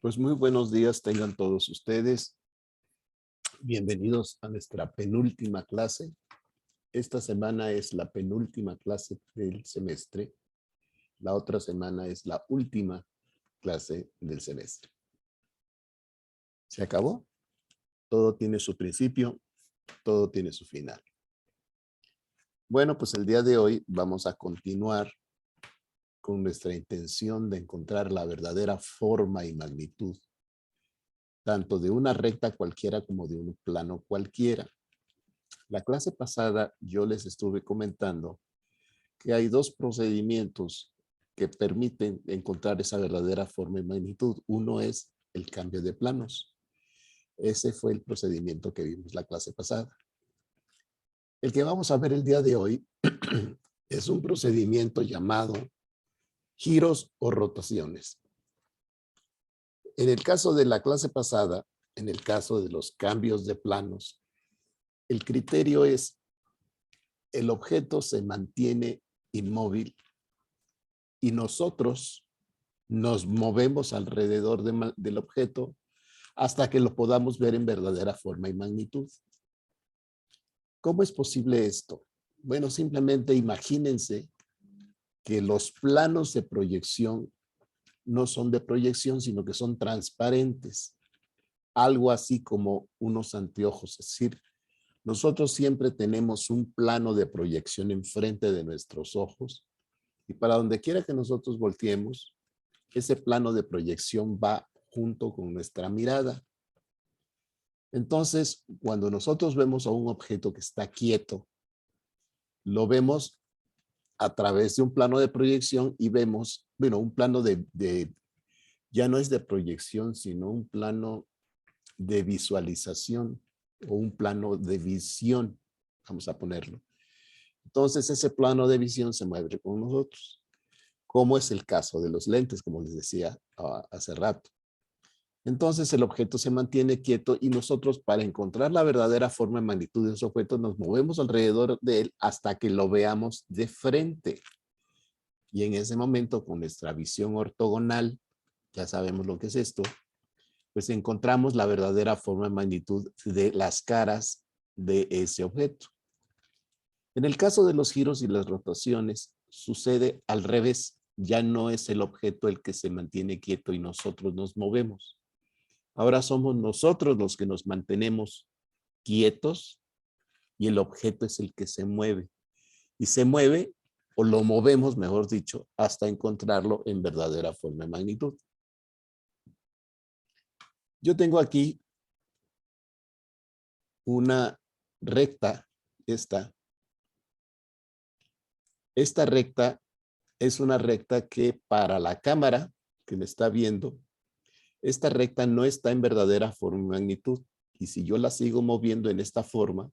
Pues muy buenos días tengan todos ustedes. Bienvenidos a nuestra penúltima clase. Esta semana es la penúltima clase del semestre. La otra semana es la última clase del semestre. ¿Se acabó? Todo tiene su principio, todo tiene su final. Bueno, pues el día de hoy vamos a continuar con nuestra intención de encontrar la verdadera forma y magnitud tanto de una recta cualquiera como de un plano cualquiera. La clase pasada yo les estuve comentando que hay dos procedimientos que permiten encontrar esa verdadera forma y magnitud. Uno es el cambio de planos. Ese fue el procedimiento que vimos la clase pasada. El que vamos a ver el día de hoy es un procedimiento llamado giros o rotaciones. En el caso de la clase pasada, en el caso de los cambios de planos, el criterio es el objeto se mantiene inmóvil y nosotros nos movemos alrededor del objeto hasta que lo podamos ver en verdadera forma y magnitud. ¿Cómo es posible esto? Bueno, simplemente imagínense que los planos de proyección no son de proyección, sino que son transparentes. Algo así como unos anteojos. Es decir, nosotros siempre tenemos un plano de proyección enfrente de nuestros ojos y para donde quiera que nosotros volteemos, ese plano de proyección va junto con nuestra mirada. Entonces, cuando nosotros vemos a un objeto que está quieto, lo vemos a través de un plano de proyección y vemos, bueno, un plano ya no es de proyección, sino un plano de visualización o un plano de visión, vamos a ponerlo. Entonces, ese plano de visión se mueve con nosotros, como es el caso de los lentes, como les decía hace rato. Entonces el objeto se mantiene quieto y nosotros para encontrar la verdadera forma y magnitud de ese objeto nos movemos alrededor de él hasta que lo veamos de frente. Y en ese momento con nuestra visión ortogonal, ya sabemos lo que es esto, pues encontramos la verdadera forma y magnitud de las caras de ese objeto. En el caso de los giros y las rotaciones sucede al revés. Ya no es el objeto el que se mantiene quieto y nosotros nos movemos. Ahora somos nosotros los que nos mantenemos quietos y el objeto es el que se mueve. Y se mueve, o lo movemos, mejor dicho, hasta encontrarlo en verdadera forma y magnitud. Yo tengo aquí una recta, esta. Esta recta es una recta que para la cámara que me está viendo, esta recta no está en verdadera forma y magnitud. Y si yo la sigo moviendo en esta forma,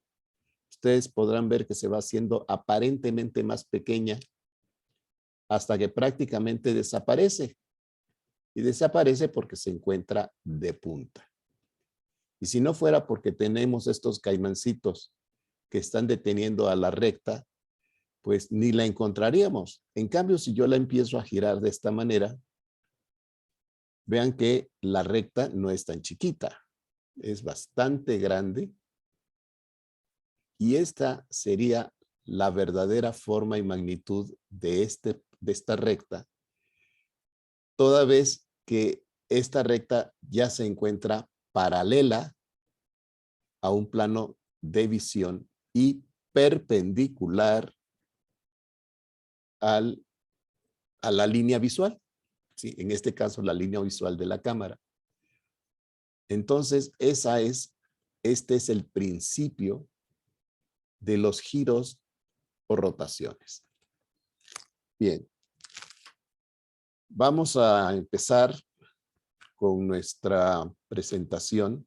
ustedes podrán ver que se va haciendo aparentemente más pequeña hasta que prácticamente desaparece. Y desaparece porque se encuentra de punta. Y si no fuera porque tenemos estos caimancitos que están deteniendo a la recta, pues ni la encontraríamos. En cambio, si yo la empiezo a girar de esta manera, vean que la recta no es tan chiquita. Es bastante grande. Y esta sería la verdadera forma y magnitud de esta recta, toda vez que esta recta ya se encuentra paralela a un plano de visión y perpendicular a la línea visual. ¿Sí? En este caso, la línea visual de la cámara. Entonces, este es el principio de los giros o rotaciones. Bien. Vamos a empezar con nuestra presentación.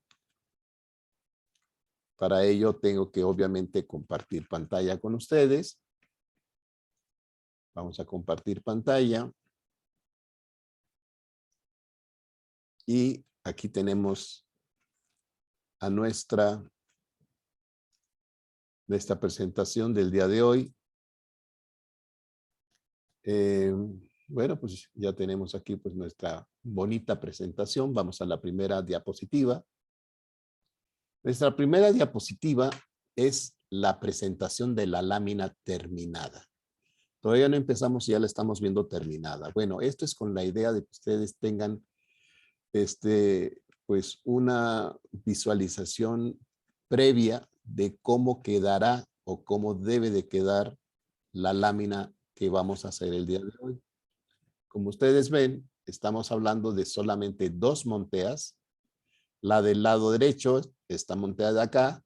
Para ello tengo que obviamente compartir pantalla con ustedes. Vamos a compartir pantalla. Y aquí tenemos a nuestra presentación del día de hoy. Bueno, pues ya tenemos aquí pues nuestra bonita presentación. Vamos a la primera diapositiva. Nuestra primera diapositiva es la presentación de la lámina terminada. Todavía no empezamos y ya la estamos viendo terminada. Bueno, esto es con la idea de que ustedes tengan pues una visualización previa de cómo quedará o cómo debe de quedar la lámina que vamos a hacer el día de hoy. Como ustedes ven, estamos hablando de solamente dos monteas. La del lado derecho, esta montea de acá,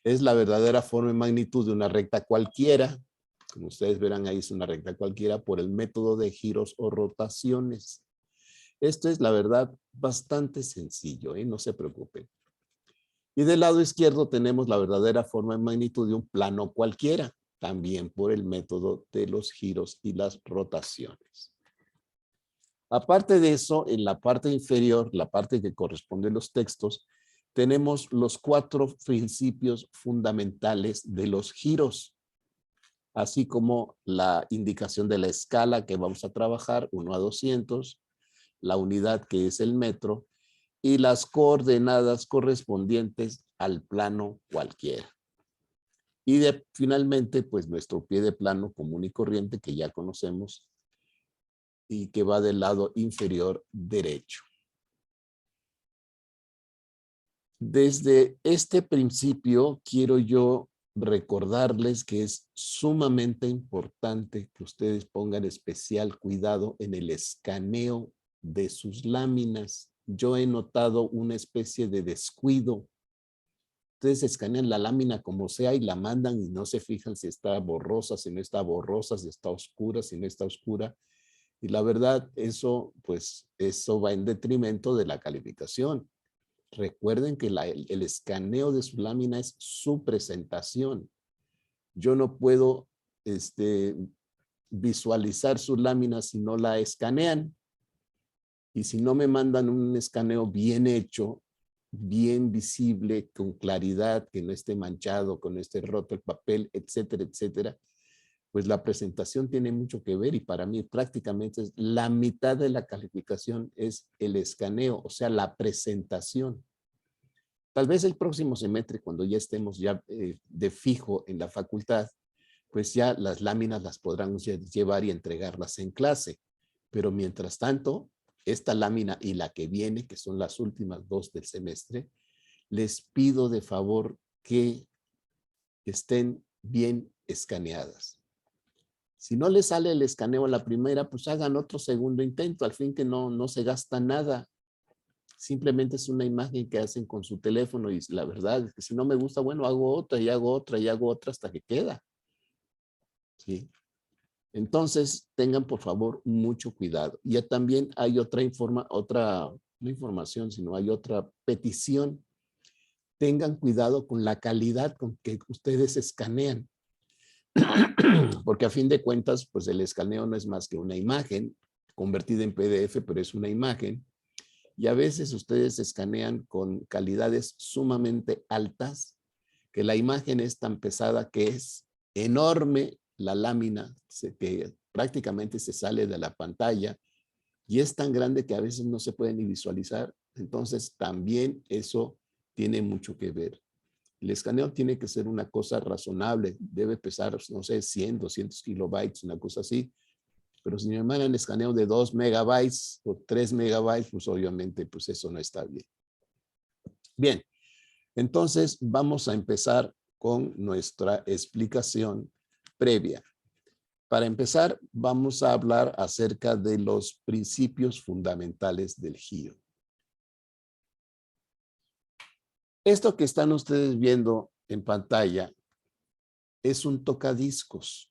es la verdadera forma y magnitud de una recta cualquiera. Como ustedes verán, ahí es una recta cualquiera por el método de giros o rotaciones. Esto es, la verdad, bastante sencillo, no se preocupen. Y del lado izquierdo tenemos la verdadera forma y magnitud de un plano cualquiera, también por el método de los giros y las rotaciones. Aparte de eso, en la parte inferior, la parte que corresponde a los textos, tenemos los 4 principios fundamentales de los giros, así como la indicación de la escala que vamos a trabajar, 1 a 200, la unidad que es el metro, y las coordenadas correspondientes al plano cualquiera. Y finalmente, pues nuestro pie de plano común y corriente que ya conocemos y que va del lado inferior derecho. Desde este principio quiero yo recordarles que es sumamente importante que ustedes pongan especial cuidado en el escaneo de sus láminas. Yo he notado una especie de descuido. Ustedes escanean la lámina como sea y la mandan y no se fijan si está borrosa, si no está borrosa, si está oscura, si no está oscura. Y la verdad, eso, pues, eso va en detrimento de la calificación. Recuerden que el escaneo de su lámina es su presentación. Yo no puedo visualizar su lámina si no la escanean. Y si no me mandan un escaneo bien hecho, bien visible, con claridad, que no esté manchado, que no esté roto el papel, etcétera, etcétera, pues la presentación tiene mucho que ver y para mí prácticamente es la mitad de la calificación es el escaneo, o sea, la presentación. Tal vez el próximo semestre, cuando ya estemos ya de fijo en la facultad, pues ya las láminas las podrán llevar y entregarlas en clase. Pero mientras tanto, esta lámina y la que viene, que son las últimas 2 del semestre, les pido de favor que estén bien escaneadas. Si no les sale el escaneo a la primera, pues hagan otro segundo intento, al fin que no se gasta nada. Simplemente es una imagen que hacen con su teléfono y la verdad es que si no me gusta, bueno, hago otra y hago otra y hago otra hasta que queda. ¿Sí? Entonces, tengan por favor mucho cuidado. Y ya también hay otra no información, sino hay otra petición. Tengan cuidado con la calidad con que ustedes escanean. Porque a fin de cuentas, pues el escaneo no es más que una imagen convertida en PDF, pero es una imagen. Y a veces ustedes escanean con calidades sumamente altas, que la imagen es tan pesada que es enorme la lámina, que prácticamente se sale de la pantalla y es tan grande que a veces no se puede ni visualizar. Entonces también eso tiene mucho que ver. El escaneo tiene que ser una cosa razonable, debe pesar, no sé, 100, 200 kilobytes, una cosa así. Pero si me mandan escaneo de 2 megabytes o 3 megabytes, pues obviamente pues eso no está bien. Bien, entonces vamos a empezar con nuestra explicación previa. Para empezar, vamos a hablar acerca de los principios fundamentales del giro. Esto que están ustedes viendo en pantalla es un tocadiscos.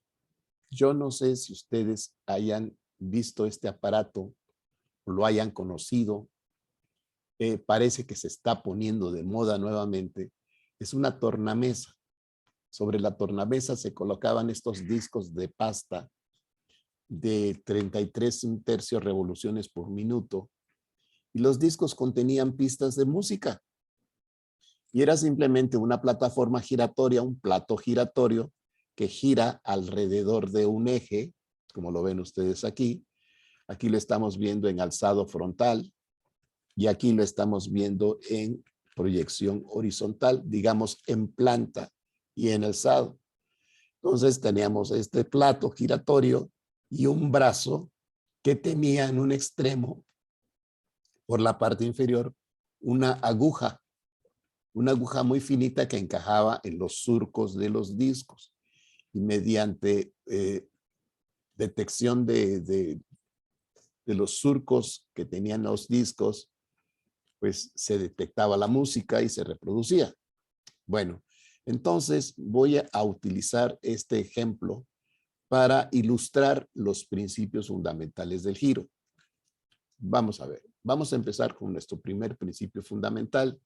Yo no sé si ustedes hayan visto este aparato o lo hayan conocido. Parece que se está poniendo de moda nuevamente. Es una tornamesa. Sobre la tornamesa se colocaban estos discos de pasta de 33 1/3 revoluciones por minuto y los discos contenían pistas de música. Y era simplemente una plataforma giratoria, un plato giratorio que gira alrededor de un eje, como lo ven ustedes aquí, Aquí lo estamos viendo en alzado frontal y aquí lo estamos viendo en proyección horizontal, digamos en planta y en alzado. Entonces teníamos este plato giratorio y un brazo que tenía en un extremo, por la parte inferior, una aguja muy finita que encajaba en los surcos de los discos. Y mediante detección de los surcos que tenían los discos, pues se detectaba la música y se reproducía. Bueno, entonces voy a utilizar este ejemplo para ilustrar los principios fundamentales del giro. Vamos a ver, vamos a empezar con nuestro primer principio fundamental.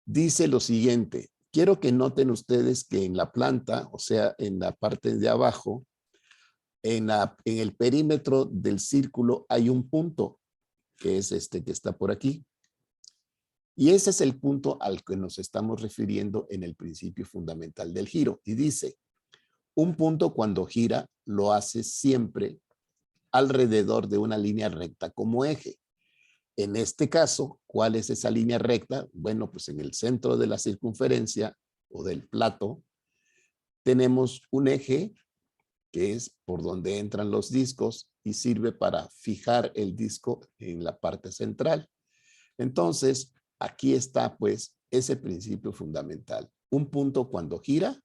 Dice lo siguiente, quiero que noten ustedes que en la planta, o sea, en la parte de abajo, en el perímetro del círculo hay un punto, que es este que está por aquí. Y ese es el punto al que nos estamos refiriendo en el principio fundamental del giro. Y dice, un punto cuando gira lo hace siempre alrededor de una línea recta como eje. En este caso, ¿cuál es esa línea recta? Bueno, pues en el centro de la circunferencia o del plato tenemos un eje que es por donde entran los discos y sirve para fijar el disco en la parte central. Entonces, aquí está pues ese principio fundamental. Un punto cuando gira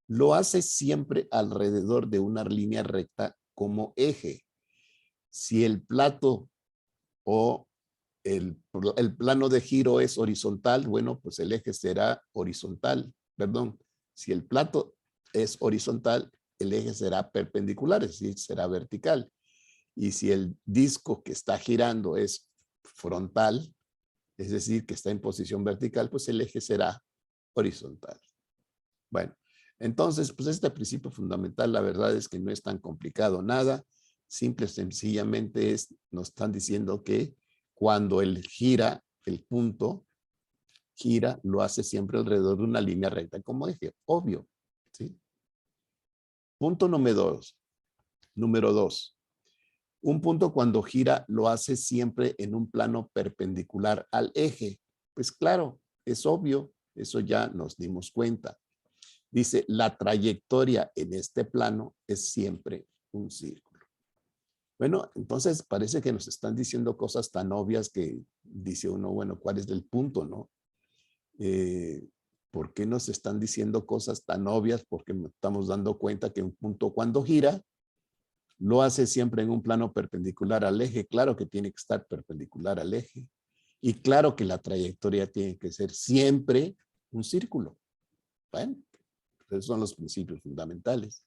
lo hace siempre alrededor de una línea recta como eje. Si el plato o el plano de giro es horizontal, bueno, pues el eje será horizontal, perdón. Si el plato es horizontal, el eje será perpendicular, es decir, será vertical. Y si el disco que está girando es frontal, es decir, que está en posición vertical, pues el eje será horizontal. Bueno, entonces, pues este principio fundamental, la verdad es que no es tan complicado nada. Simple y sencillamente nos están diciendo que cuando él gira, el punto gira, lo hace siempre alrededor de una línea recta como eje, obvio. ¿Sí? Punto número dos. Un punto cuando gira lo hace siempre en un plano perpendicular al eje. Pues claro, es obvio, eso ya nos dimos cuenta. Dice, la trayectoria en este plano es siempre un círculo. Bueno, entonces parece que nos están diciendo cosas tan obvias que dice uno, bueno, ¿cuál es el punto, no? ¿Por qué nos están diciendo cosas tan obvias? Porque nos estamos dando cuenta que un punto cuando gira lo hace siempre en un plano perpendicular al eje. Claro que tiene que estar perpendicular al eje. Y claro que la trayectoria tiene que ser siempre un círculo. Bueno, esos son los principios fundamentales.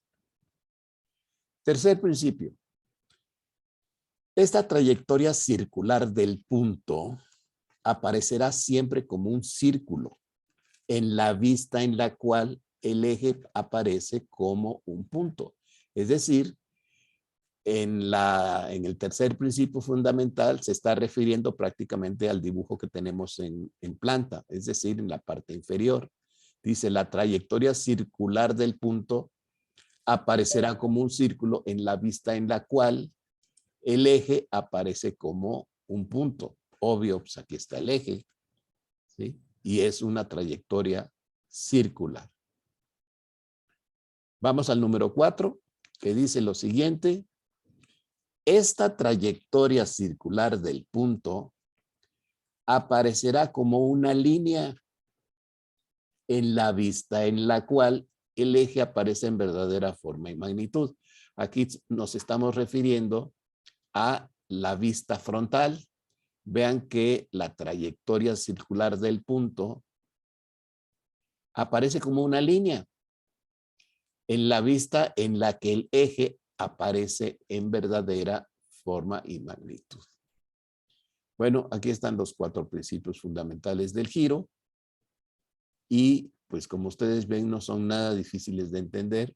Tercer principio. Esta trayectoria circular del punto aparecerá siempre como un círculo en la vista en la cual el eje aparece como un punto. Es decir, en el tercer principio fundamental se está refiriendo prácticamente al dibujo que tenemos en planta, es decir, en la parte inferior. Dice, la trayectoria circular del punto aparecerá como un círculo en la vista en la cual el eje aparece como un punto. Obvio, pues aquí está el eje, ¿sí? Y es una trayectoria circular. Vamos al número 4, que dice lo siguiente. Esta trayectoria circular del punto aparecerá como una línea en la vista en la cual el eje aparece en verdadera forma y magnitud. Aquí nos estamos refiriendo a la vista frontal. Vean que la trayectoria circular del punto aparece como una línea en la vista en la que el eje aparece en verdadera forma y magnitud. Bueno, aquí están los 4 principios fundamentales del giro y pues como ustedes ven no son nada difíciles de entender.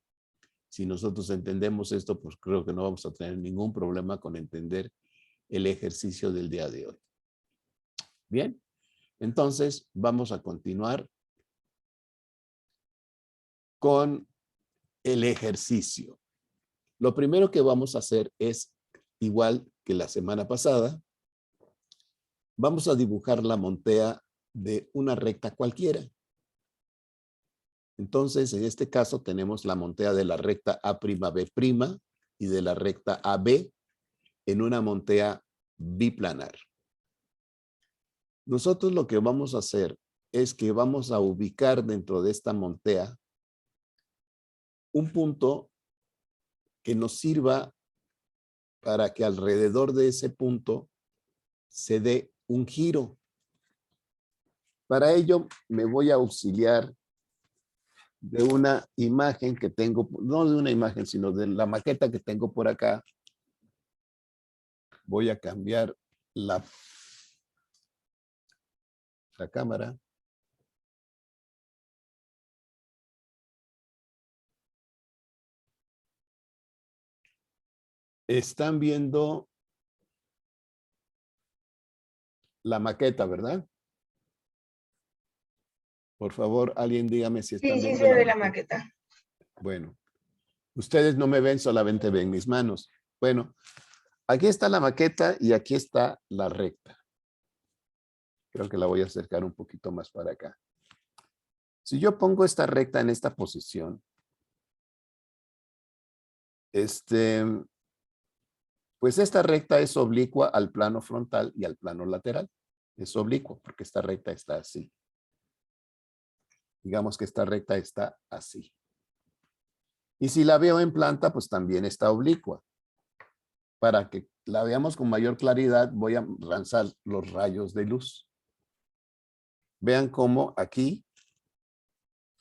Si nosotros entendemos esto, pues creo que no vamos a tener ningún problema con entender el ejercicio del día de hoy. Bien, entonces vamos a continuar con el ejercicio. Lo primero que vamos a hacer es, igual que la semana pasada, vamos a dibujar la montea de una recta cualquiera. Entonces, en este caso tenemos la montea de la recta A'B' y de la recta AB en una montea biplanar. Nosotros lo que vamos a hacer es que vamos a ubicar dentro de esta montea un punto que nos sirva para que alrededor de ese punto se dé un giro. Para ello me voy a auxiliar de una imagen que tengo, no de una imagen, sino de la maqueta que tengo por acá. Voy a cambiar la cámara. Están viendo la maqueta, ¿verdad? Por favor, alguien dígame si están Sí, sí viendo se la ve la maqueta. maqueta. Bueno, ustedes no me ven, solamente ven mis manos. Bueno, aquí está la maqueta y aquí está la recta. Creo que la voy a acercar un poquito más para acá. Si yo pongo esta recta en esta posición, pues esta recta es oblicua al plano frontal y al plano lateral. Es oblicua porque esta recta está así. Digamos que esta recta está así. Y si la veo en planta, pues también está oblicua. Para que la veamos con mayor claridad, voy a lanzar los rayos de luz. Vean cómo aquí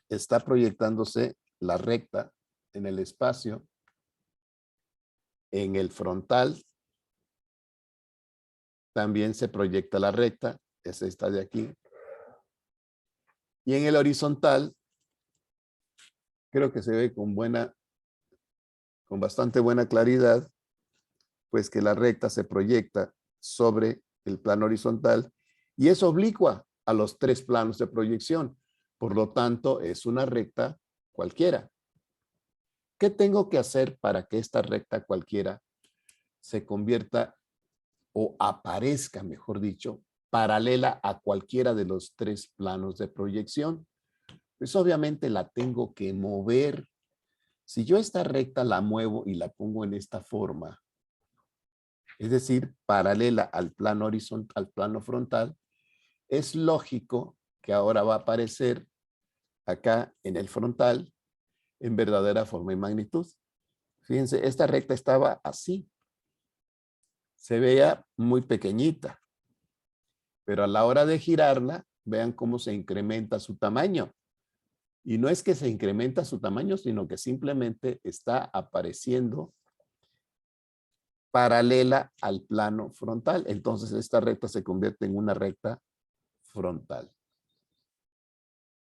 está proyectándose la recta en el espacio, en el frontal. También se proyecta la recta, es esta de aquí. Y en el horizontal, creo que se ve con bastante buena claridad, pues que la recta se proyecta sobre el plano horizontal y es oblicua a los tres planos de proyección. Por lo tanto, es una recta cualquiera. ¿Qué tengo que hacer para que esta recta cualquiera se convierta o aparezca, mejor dicho, paralela a cualquiera de los tres planos de proyección? Pues obviamente la tengo que mover. Si yo esta recta la muevo y la pongo en esta forma, es decir, paralela al plano horizontal, al plano frontal, es lógico que ahora va a aparecer acá en el frontal en verdadera forma y magnitud. Fíjense, esta recta estaba así. Se veía muy pequeñita, pero a la hora de girarla, vean cómo se incrementa su tamaño. Y no es que se incrementa su tamaño, sino que simplemente está apareciendo paralela al plano frontal. Entonces esta recta se convierte en una recta frontal.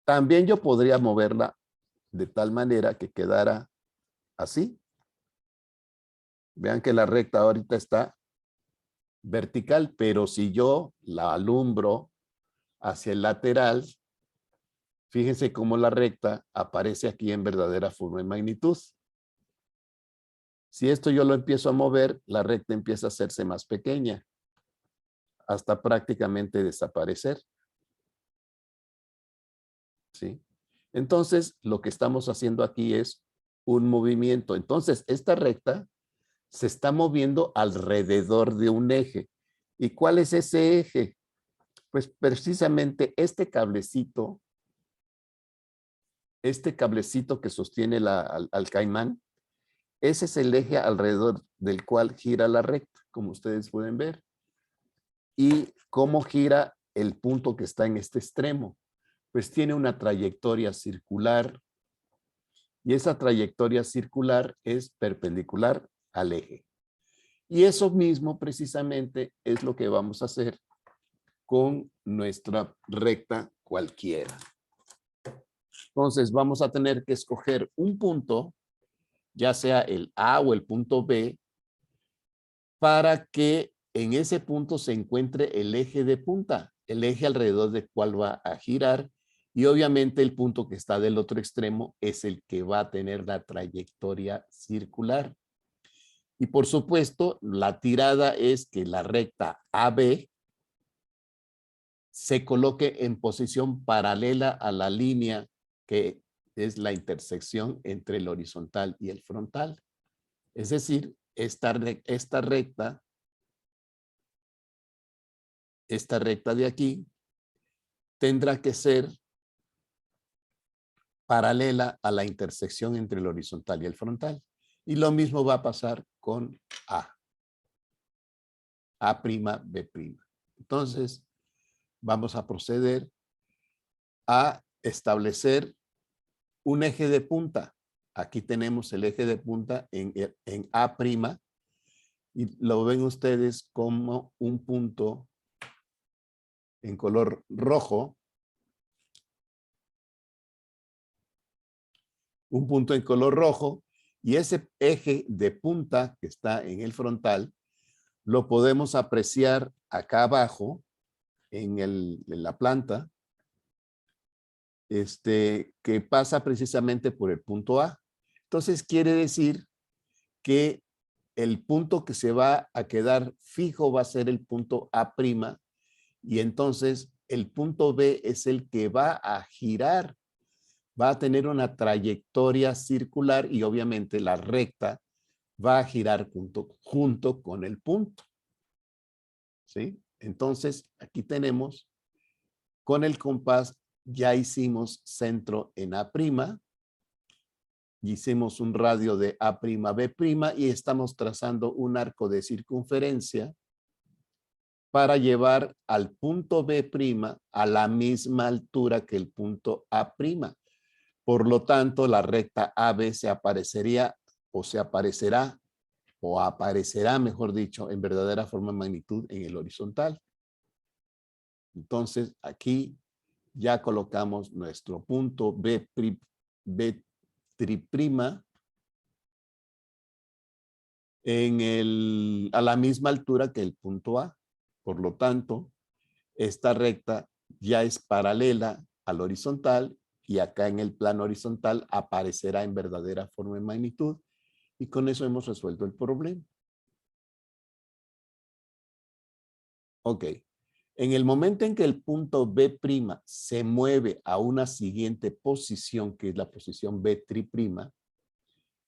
También yo podría moverla de tal manera que quedara así. Vean que la recta ahorita está vertical, pero si yo la alumbro hacia el lateral, fíjense cómo la recta aparece aquí en verdadera forma y magnitud. Si esto yo lo empiezo a mover, la recta empieza a hacerse más pequeña, hasta prácticamente desaparecer. ¿Sí? Entonces, lo que estamos haciendo aquí es un movimiento. Entonces, esta recta se está moviendo alrededor de un eje. ¿Y cuál es ese eje? Pues precisamente este cablecito que sostiene al caimán, ese es el eje alrededor del cual gira la recta, como ustedes pueden ver. ¿Y cómo gira el punto que está en este extremo? Pues tiene una trayectoria circular y esa trayectoria circular es perpendicular al eje. Y eso mismo precisamente es lo que vamos a hacer con nuestra recta cualquiera. Entonces vamos a tener que escoger un punto, ya sea el A o el punto B, para que en ese punto se encuentre el eje de punta, el eje alrededor del cual va a girar, y obviamente el punto que está del otro extremo es el que va a tener la trayectoria circular. Y por supuesto, la tirada es que la recta AB se coloque en posición paralela a la línea que es la intersección entre el horizontal y el frontal. Es decir, esta recta de aquí tendrá que ser paralela a la intersección entre el horizontal y el frontal. Y lo mismo va a pasar con A. A', B'. Entonces, vamos a proceder a establecer un eje de punta. Aquí tenemos el eje de punta en A' y lo ven ustedes como un punto en color rojo. Un punto en color rojo, y ese eje de punta que está en el frontal lo podemos apreciar acá abajo en la planta, que pasa precisamente por el punto A. Entonces quiere decir que el punto que se va a quedar fijo va a ser el punto A', y entonces el punto B es el que va a girar, va a tener una trayectoria circular y obviamente la recta va a girar junto con el punto. ¿Sí? Entonces, aquí tenemos, con el compás ya hicimos centro en A', hicimos un radio de A', B' y estamos trazando un arco de circunferencia para llevar al punto B' a la misma altura que el punto A'. Por lo tanto, la recta AB se aparecería o aparecerá, mejor dicho, en verdadera forma de magnitud en el horizontal. Entonces, aquí ya colocamos nuestro punto B', a la misma altura que el punto A. Por lo tanto, esta recta ya es paralela al horizontal y acá en el plano horizontal aparecerá en verdadera forma de magnitud, y con eso hemos resuelto el problema. Ok. En el momento en que el punto B' se mueve a una siguiente posición, que es la posición B',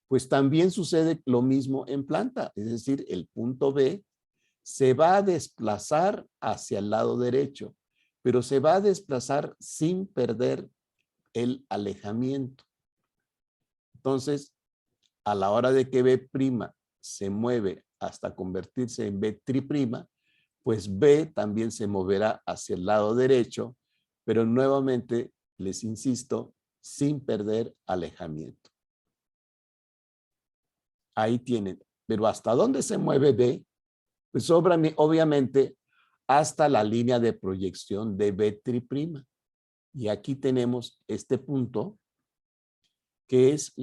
pues también sucede lo mismo en planta. Es decir, el punto B se va a desplazar hacia el lado derecho, pero se va a desplazar sin perder el alejamiento. Entonces, a la hora de que B' se mueve hasta convertirse en B', pues B también se moverá hacia el lado derecho, pero nuevamente, les insisto, sin perder alejamiento. Ahí tienen. Pero ¿hasta dónde se mueve B? Pues obviamente hasta la línea de proyección de B'. Y aquí tenemos este punto, que es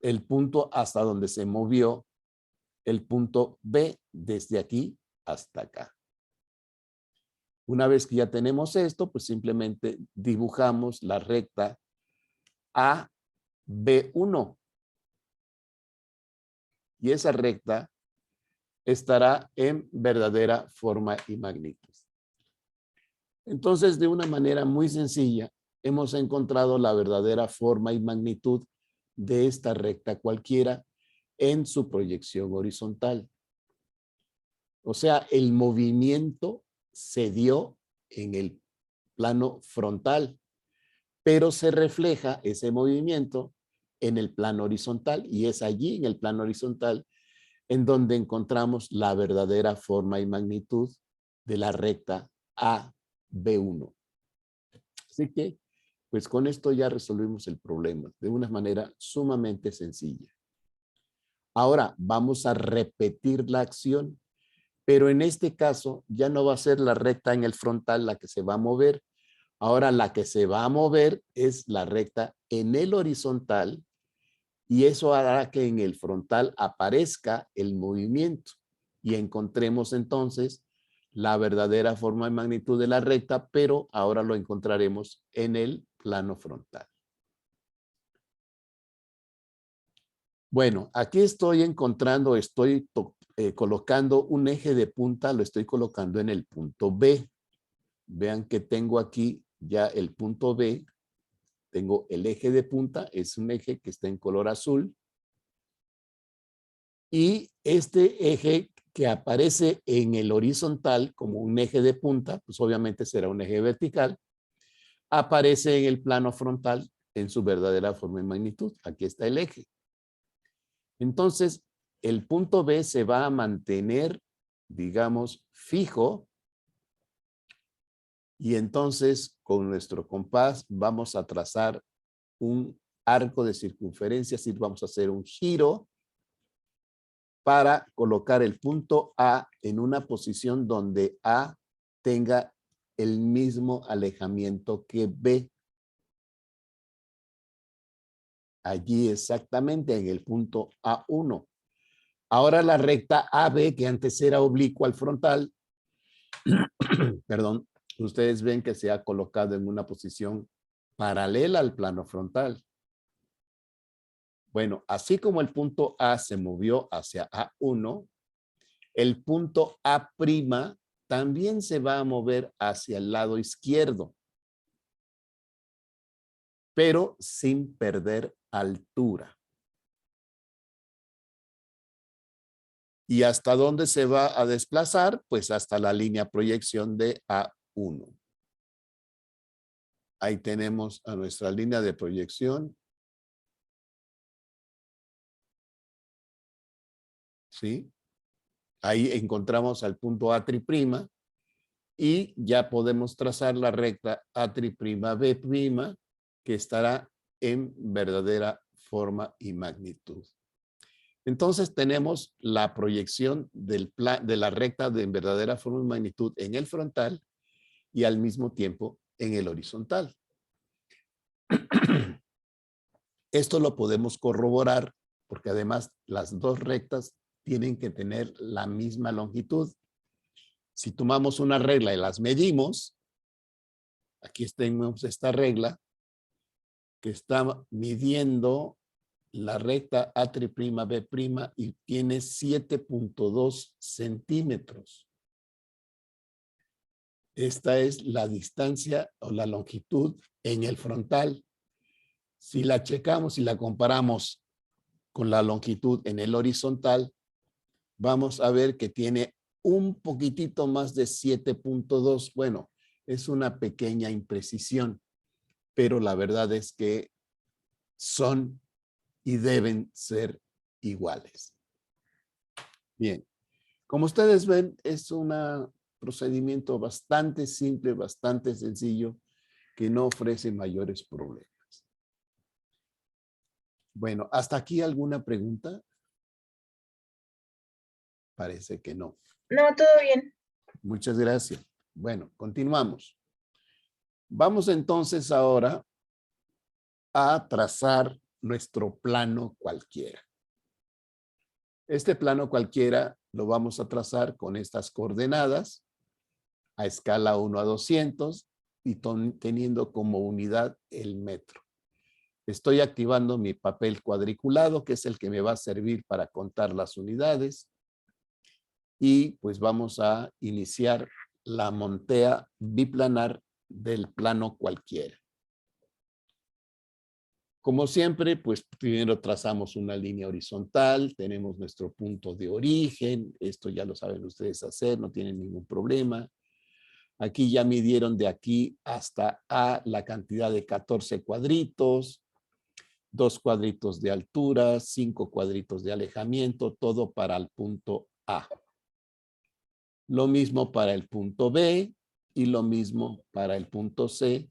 el punto hasta donde se movió el punto B desde aquí hasta acá. Una vez que ya tenemos esto, pues simplemente dibujamos la recta AB1. Y esa recta estará en verdadera forma y magnitud. Entonces, de una manera muy sencilla, hemos encontrado la verdadera forma y magnitud de esta recta cualquiera en su proyección horizontal. O sea, el movimiento se dio en el plano frontal, pero se refleja ese movimiento en el plano horizontal, y es allí en el plano horizontal en donde encontramos la verdadera forma y magnitud de la recta AB1. Así que, pues con esto ya resolvimos el problema de una manera sumamente sencilla. Ahora vamos a repetir la acción, pero en este caso ya no va a ser la recta en el frontal la que se va a mover. Ahora la que se va a mover es la recta en el horizontal, y eso hará que en el frontal aparezca el movimiento y encontremos entonces la verdadera forma y magnitud de la recta, pero ahora lo encontraremos en el plano frontal. Bueno, aquí estoy encontrando, colocando un eje de punta, lo estoy colocando en el punto B. Vean que tengo aquí ya el punto B. Tengo el eje de punta, es un eje que está en color azul. Y este eje que aparece en el horizontal como un eje de punta, pues obviamente será un eje vertical, aparece en el plano frontal en su verdadera forma y magnitud. Aquí está el eje. Entonces, el punto B se va a mantener, digamos, fijo. Y entonces, con nuestro compás, vamos a trazar un arco de circunferencia, es decir, vamos a hacer un giro para colocar el punto A en una posición donde A tenga el mismo alejamiento que B. Allí exactamente en el punto A1. Ahora la recta AB, que antes era oblicua al frontal, perdón, ustedes ven que se ha colocado en una posición paralela al plano frontal. Bueno, así como el punto A se movió hacia A1, el punto A' también se va a mover hacia el lado izquierdo, pero sin perder altura. ¿Y hasta dónde se va a desplazar? Pues hasta la línea proyección de A1. Ahí tenemos a nuestra línea de proyección. ¿Sí? Ahí encontramos al punto A' y ya podemos trazar la recta A'B' que estará en verdadera forma y magnitud. Entonces tenemos la proyección de la recta de verdadera forma y magnitud en el frontal y al mismo tiempo en el horizontal. Esto lo podemos corroborar porque además las dos rectas tienen que tener la misma longitud. Si tomamos una regla y las medimos, aquí tenemos esta regla que está midiendo la recta A'B' y tiene 7.2 centímetros. Esta es la distancia o la longitud en el frontal. Si la checamos y la comparamos con la longitud en el horizontal, vamos a ver que tiene un poquitito más de 7.2. Bueno, es una pequeña imprecisión, pero la verdad es que son y deben ser iguales. Bien, como ustedes ven, es un procedimiento bastante simple, bastante sencillo, que no ofrece mayores problemas. Bueno, ¿hasta aquí alguna pregunta? Parece que no. No, todo bien. Muchas gracias. Bueno, continuamos. Vamos entonces ahora a trazar nuestro plano cualquiera. Este plano cualquiera lo vamos a trazar con estas coordenadas a escala 1 a 200 y teniendo como unidad el metro. Estoy activando mi papel cuadriculado, que es el que me va a servir para contar las unidades. Y pues vamos a iniciar la montea biplanar del plano cualquiera. Como siempre, pues primero trazamos una línea horizontal, tenemos nuestro punto de origen, esto ya lo saben ustedes hacer, no tienen ningún problema. Aquí ya midieron de aquí hasta A la cantidad de 14 cuadritos, 2 cuadritos de altura, 5 cuadritos de alejamiento, todo para el punto A. Lo mismo para el punto B y lo mismo para el punto C.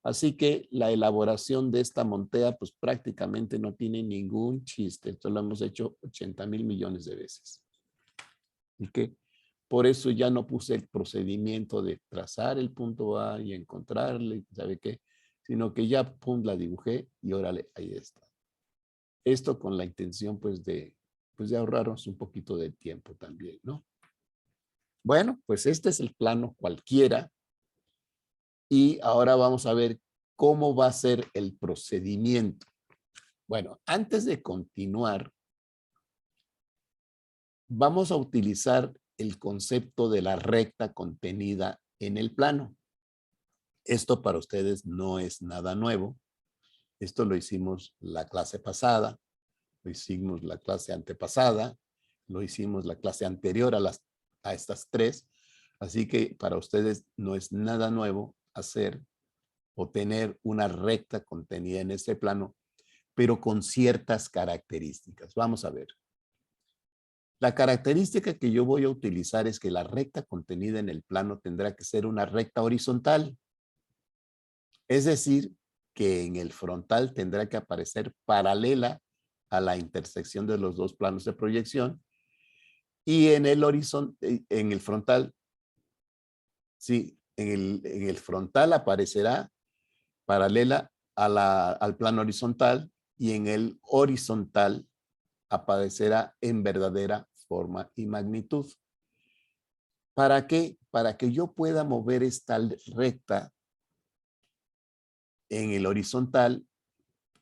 Así que la elaboración de esta montea pues prácticamente no tiene ningún chiste. Esto lo hemos hecho 80,000 millones de veces. ¿Okay? Por eso ya no puse el procedimiento de trazar el punto A y encontrarle, ¿sabe qué? Sino que ya pum, la dibujé y órale, ahí está. Esto con la intención pues de ahorrarnos un poquito de tiempo también, ¿no? Bueno, pues este es el plano cualquiera. Y ahora vamos a ver cómo va a ser el procedimiento. Bueno, antes de continuar, vamos a utilizar el concepto de la recta contenida en el plano. Esto para ustedes no es nada nuevo. Esto lo hicimos la clase pasada, lo hicimos la clase antepasada, lo hicimos la clase anterior a estas tres. Así que para ustedes no es nada nuevo hacer o tener una recta contenida en este plano, pero con ciertas características. Vamos a ver. La característica que yo voy a utilizar es que la recta contenida en el plano tendrá que ser una recta horizontal. Es decir, que en el frontal tendrá que aparecer paralela a la intersección de los dos planos de proyección y en el horizonte, en el frontal, sí, en el frontal aparecerá paralela al plano horizontal y en el horizontal aparecerá en verdadera forma y magnitud. ¿Para qué? Para que yo pueda mover esta recta en el horizontal,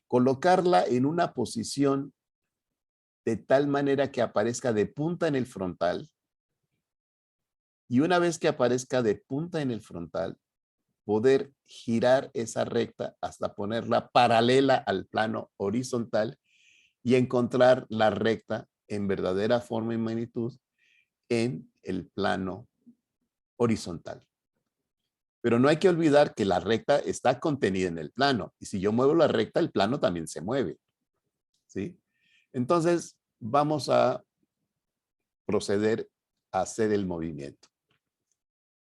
colocarla en una posición de tal manera que aparezca de punta en el frontal y una vez que aparezca de punta en el frontal, poder girar esa recta hasta ponerla paralela al plano horizontal y encontrar la recta en verdadera forma y magnitud en el plano horizontal. Pero no hay que olvidar que la recta está contenida en el plano y si yo muevo la recta, el plano también se mueve, ¿sí? Entonces, vamos a proceder a hacer el movimiento.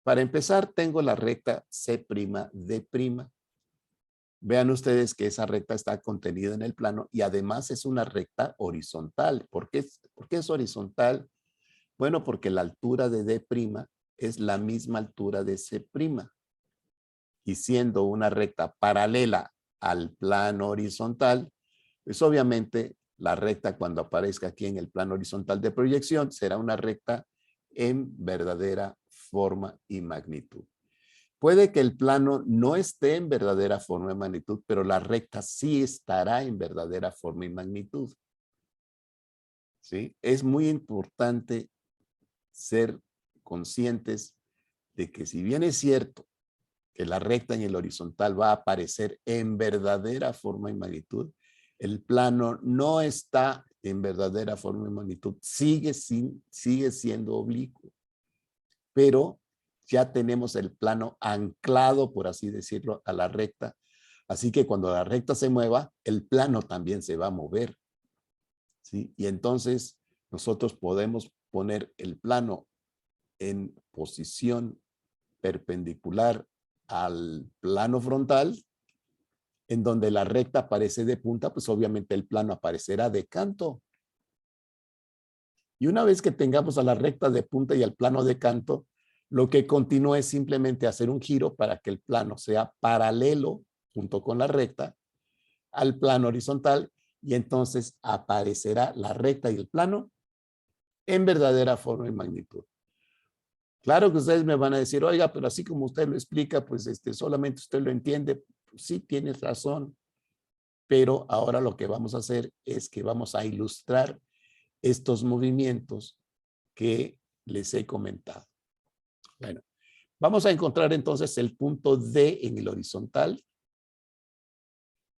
Para empezar, tengo la recta C'D'. Vean ustedes que esa recta está contenida en el plano y además es una recta horizontal. ¿Por qué es horizontal? Bueno, porque la altura de D' es la misma altura de C'. Y siendo una recta paralela al plano horizontal, pues obviamente la recta cuando aparezca aquí en el plano horizontal de proyección será una recta en verdadera forma y magnitud. Puede que el plano no esté en verdadera forma y magnitud, pero la recta sí estará en verdadera forma y magnitud. ¿Sí? Es muy importante ser conscientes de que si bien es cierto que la recta en el horizontal va a aparecer en verdadera forma y magnitud, el plano no está en verdadera forma y magnitud, sigue siendo oblicuo, pero ya tenemos el plano anclado, por así decirlo, a la recta. Así que cuando la recta se mueva, el plano también se va a mover, ¿sí? Y entonces nosotros podemos poner el plano en posición perpendicular al plano frontal, en donde la recta aparece de punta, pues obviamente el plano aparecerá de canto. Y una vez que tengamos a la recta de punta y al plano de canto, lo que continúa es simplemente hacer un giro para que el plano sea paralelo junto con la recta al plano horizontal y entonces aparecerá la recta y el plano en verdadera forma y magnitud. Claro que ustedes me van a decir, oiga, pero así como usted lo explica, pues solamente usted lo entiende. Pues sí, tienes razón, pero ahora lo que vamos a hacer es que vamos a ilustrar estos movimientos que les he comentado. Bueno, vamos a encontrar entonces el punto D en el horizontal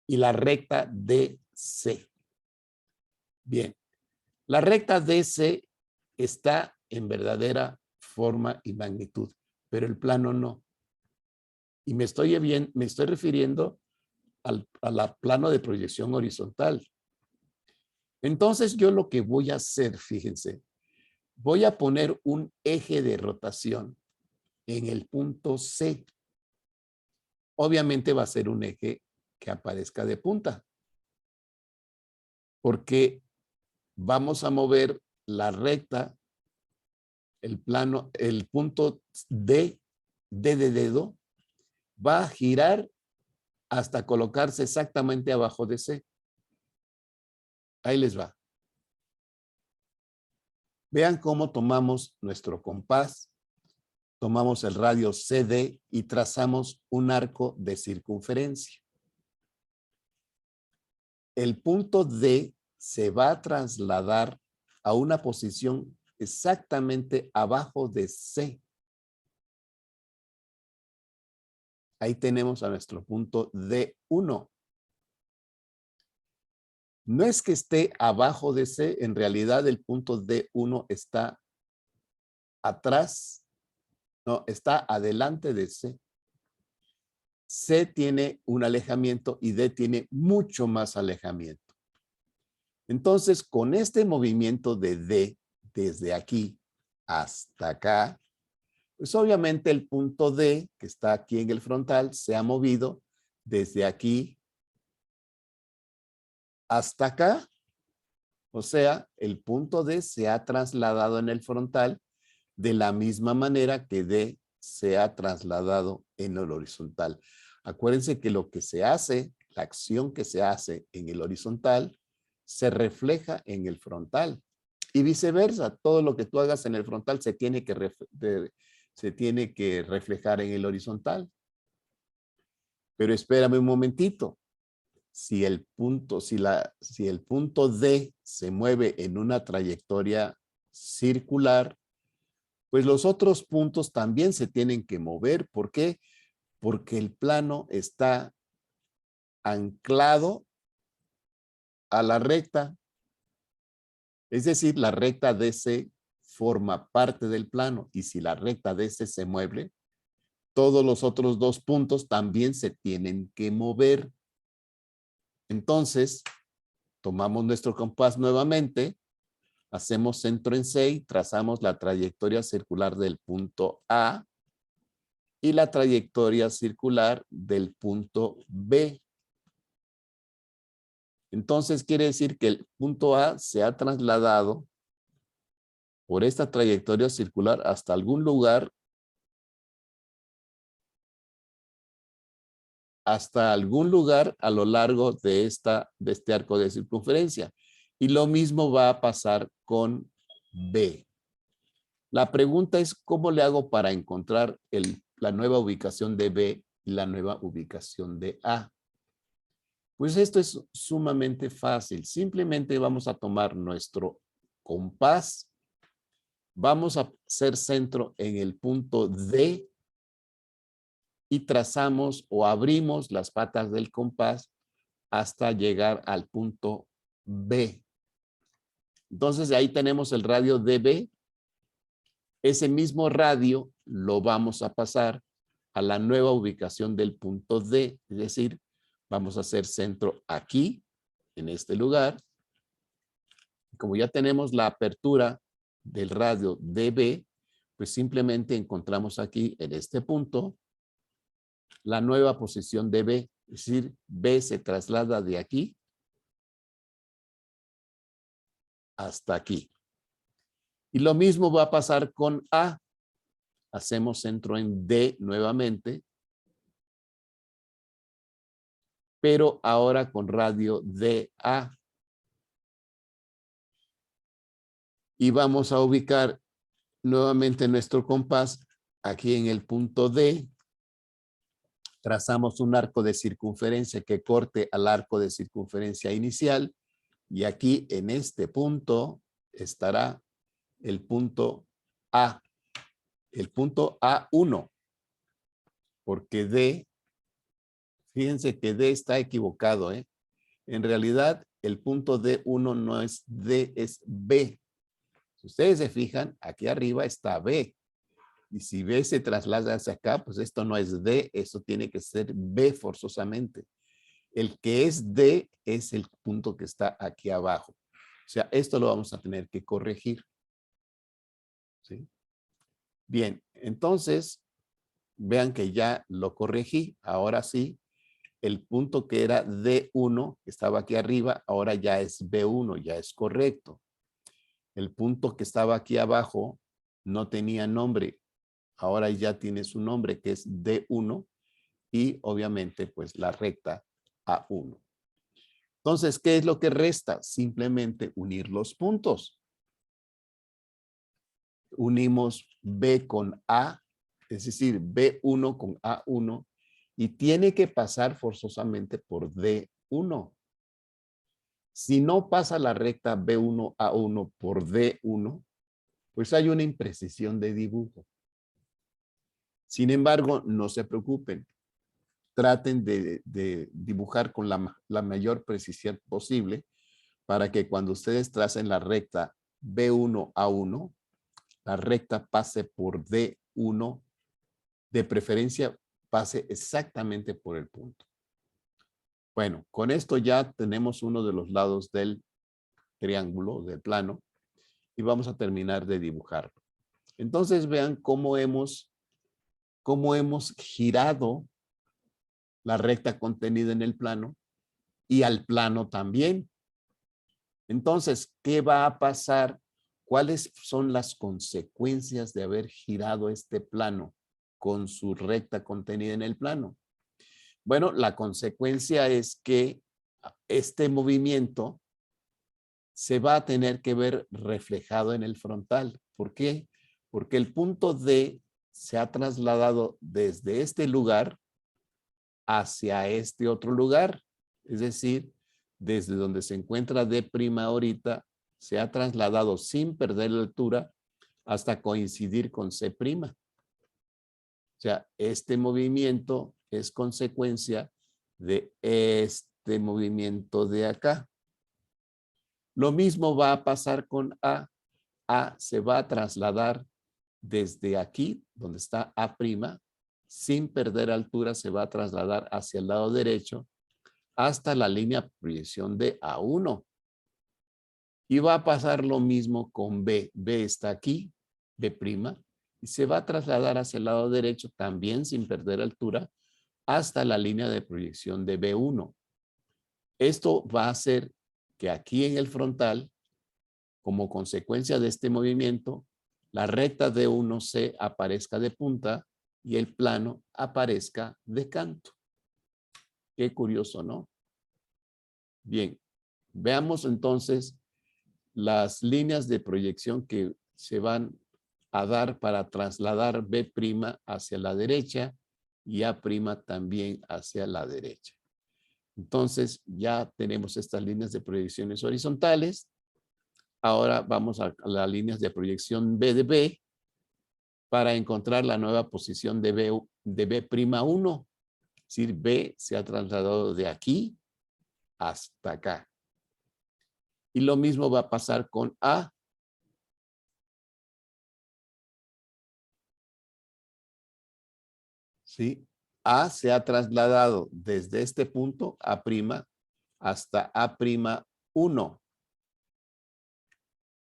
y la recta DC. Bien, la recta DC está en verdadera forma y magnitud, pero el plano no. Y me estoy refiriendo al plano de proyección horizontal. Entonces yo lo que voy a hacer, fíjense, voy a poner un eje de rotación en el punto C. Obviamente va a ser un eje que aparezca de punta, porque vamos a mover la recta, el plano, el punto D de dedo, va a girar hasta colocarse exactamente abajo de C. Ahí les va. Vean cómo tomamos nuestro compás, tomamos el radio CD y trazamos un arco de circunferencia. el punto D se va a trasladar a una posición exactamente abajo de C. Ahí tenemos a nuestro punto D1. No es que esté abajo de C, en realidad el punto D1 está atrás, no, está adelante de C. C tiene un alejamiento y D tiene mucho más alejamiento. Entonces, con este movimiento de D, desde aquí hasta acá, pues obviamente el punto D, que está aquí en el frontal, se ha movido desde aquí hasta acá. O sea, el punto D se ha trasladado en el frontal de la misma manera que D se ha trasladado en el horizontal. Acuérdense que lo que se hace, la acción que se hace en el horizontal, se refleja en el frontal. Y viceversa, todo lo que tú hagas en el frontal se tiene que reflejar en el horizontal. Pero espérame un momentito. Si el punto D se mueve en una trayectoria circular, pues los otros puntos también se tienen que mover. ¿Por qué? Porque el plano está anclado a la recta. Es decir, la recta DC forma parte del plano y si la recta DC se mueve, todos los otros dos puntos también se tienen que mover. Entonces, tomamos nuestro compás nuevamente, hacemos centro en C y trazamos la trayectoria circular del punto A y la trayectoria circular del punto B. Entonces quiere decir que el punto A se ha trasladado por esta trayectoria circular hasta algún lugar, a lo largo de este arco de circunferencia. Y lo mismo va a pasar con B. La pregunta es, ¿cómo le hago para encontrar la nueva ubicación de B y la nueva ubicación de A? Pues esto es sumamente fácil. Simplemente vamos a tomar nuestro compás, vamos a hacer centro en el punto D y trazamos o abrimos las patas del compás hasta llegar al punto B. Entonces, ahí tenemos el radio DB. Ese mismo radio lo vamos a pasar a la nueva ubicación del punto D. Es decir, vamos a hacer centro aquí, en este lugar. Como ya tenemos la apertura del radio DB, pues simplemente encontramos aquí, en este punto, la nueva posición de B. Es decir, B se traslada de aquí hasta aquí. Y lo mismo va a pasar con A. Hacemos centro en D nuevamente, pero ahora con radio DA. Y vamos a ubicar nuevamente nuestro compás aquí en el punto D. Trazamos un arco de circunferencia que corte al arco de circunferencia inicial. Y aquí en este punto estará el punto A. El punto A1. Porque D, fíjense que D está equivocado, ¿eh? En realidad, el punto D1 no es D, es B. Si ustedes se fijan, aquí arriba está B. Y si B se traslada hacia acá, pues esto no es D, eso tiene que ser B forzosamente. El que es D es el punto que está aquí abajo. O sea, esto lo vamos a tener que corregir. ¿Sí? Bien, entonces, vean que ya lo corregí. Ahora sí, el punto que era D1, que estaba aquí arriba, ahora ya es B1, ya es correcto. El punto que estaba aquí abajo no tenía nombre. Ahora ya tiene su nombre, que es D1 y obviamente pues la recta A1. Entonces, ¿qué es lo que resta? Simplemente unir los puntos. Unimos B con A, es decir, B1 con A1 y tiene que pasar forzosamente por D1. Si no pasa la recta B1A1 por D1, pues hay una imprecisión de dibujo. Sin embargo, no se preocupen. Traten de dibujar con la mayor precisión posible para que cuando ustedes tracen la recta B1A1, la recta pase por D1, de preferencia pase exactamente por el punto. Bueno, con esto ya tenemos uno de los lados del triángulo, del plano, y vamos a terminar de dibujarlo. Entonces vean cómo hemos girado la recta contenida en el plano y al plano también. Entonces, ¿qué va a pasar? ¿Cuáles son las consecuencias de haber girado este plano con su recta contenida en el plano? Bueno, la consecuencia es que este movimiento se va a tener que ver reflejado en el frontal. ¿Por qué? Porque el punto D se ha trasladado desde este lugar hacia este otro lugar. Es decir, desde donde se encuentra D' ahorita, se ha trasladado sin perder la altura hasta coincidir con C'. O sea, este movimiento es consecuencia de este movimiento de acá. Lo mismo va a pasar con A. A se va a trasladar desde aquí, donde está A', sin perder altura, se va a trasladar hacia el lado derecho hasta la línea de proyección de A1. Y va a pasar lo mismo con B. B está aquí, B', y se va a trasladar hacia el lado derecho también sin perder altura hasta la línea de proyección de B1. Esto va a hacer que aquí en el frontal, como consecuencia de este movimiento, la recta D1C aparezca de punta y el plano aparezca de canto. Qué curioso, ¿no? Bien, veamos entonces las líneas de proyección que se van a dar para trasladar B' hacia la derecha y A' también hacia la derecha. Entonces ya tenemos estas líneas de proyecciones horizontales. Ahora vamos a las líneas de proyección B de B para encontrar la nueva posición de B'1. Es decir, B se ha trasladado de aquí hasta acá. Y lo mismo va a pasar con A. ¿Sí? A se ha trasladado desde este punto, A' hasta A'1.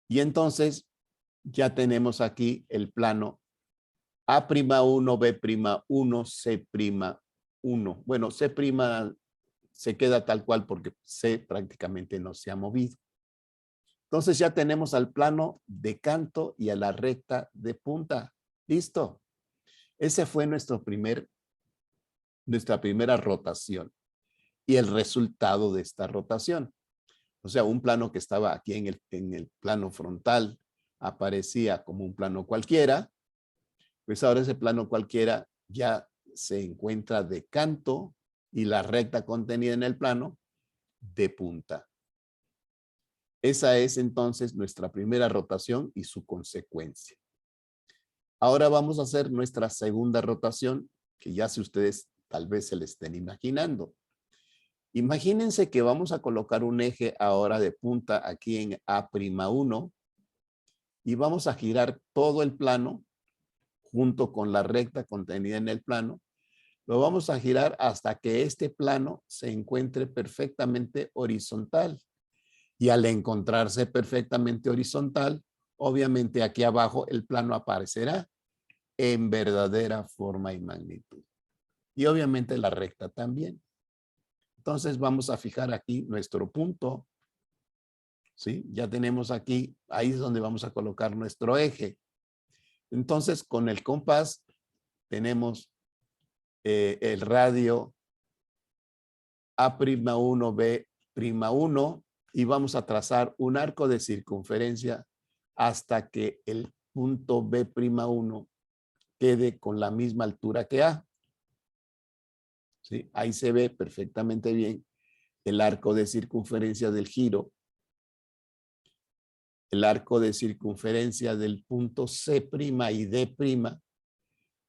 Y entonces ya tenemos aquí el plano A'1, B'1, C'1. Bueno, C' se queda tal cual porque C prácticamente no se ha movido. Entonces ya tenemos al plano de canto y a la recta de punta. ¿Listo? Ese fue nuestra primera rotación y el resultado de esta rotación. O sea, un plano que estaba aquí en el plano frontal aparecía como un plano cualquiera, pues ahora ese plano cualquiera ya se encuentra de canto y la recta contenida en el plano de punta. Esa es entonces nuestra primera rotación y su consecuencia. Ahora vamos a hacer nuestra segunda rotación, que ya si ustedes tal vez se le estén imaginando. Imagínense que vamos a colocar un eje ahora de punta aquí en A'1 y vamos a girar todo el plano junto con la recta contenida en el plano. Lo vamos a girar hasta que este plano se encuentre perfectamente horizontal. Y al encontrarse perfectamente horizontal, obviamente aquí abajo el plano aparecerá en verdadera forma y magnitud. Y obviamente la recta también. Entonces vamos a fijar aquí nuestro punto. ¿Sí? Ya tenemos aquí, ahí es donde vamos a colocar nuestro eje. Entonces con el compás tenemos el radio A'1, B'1 y vamos a trazar un arco de circunferencia hasta que el punto B'1 quede con la misma altura que A. ¿Sí? Ahí se ve perfectamente bien el arco de circunferencia del giro, el arco de circunferencia del punto C' y D',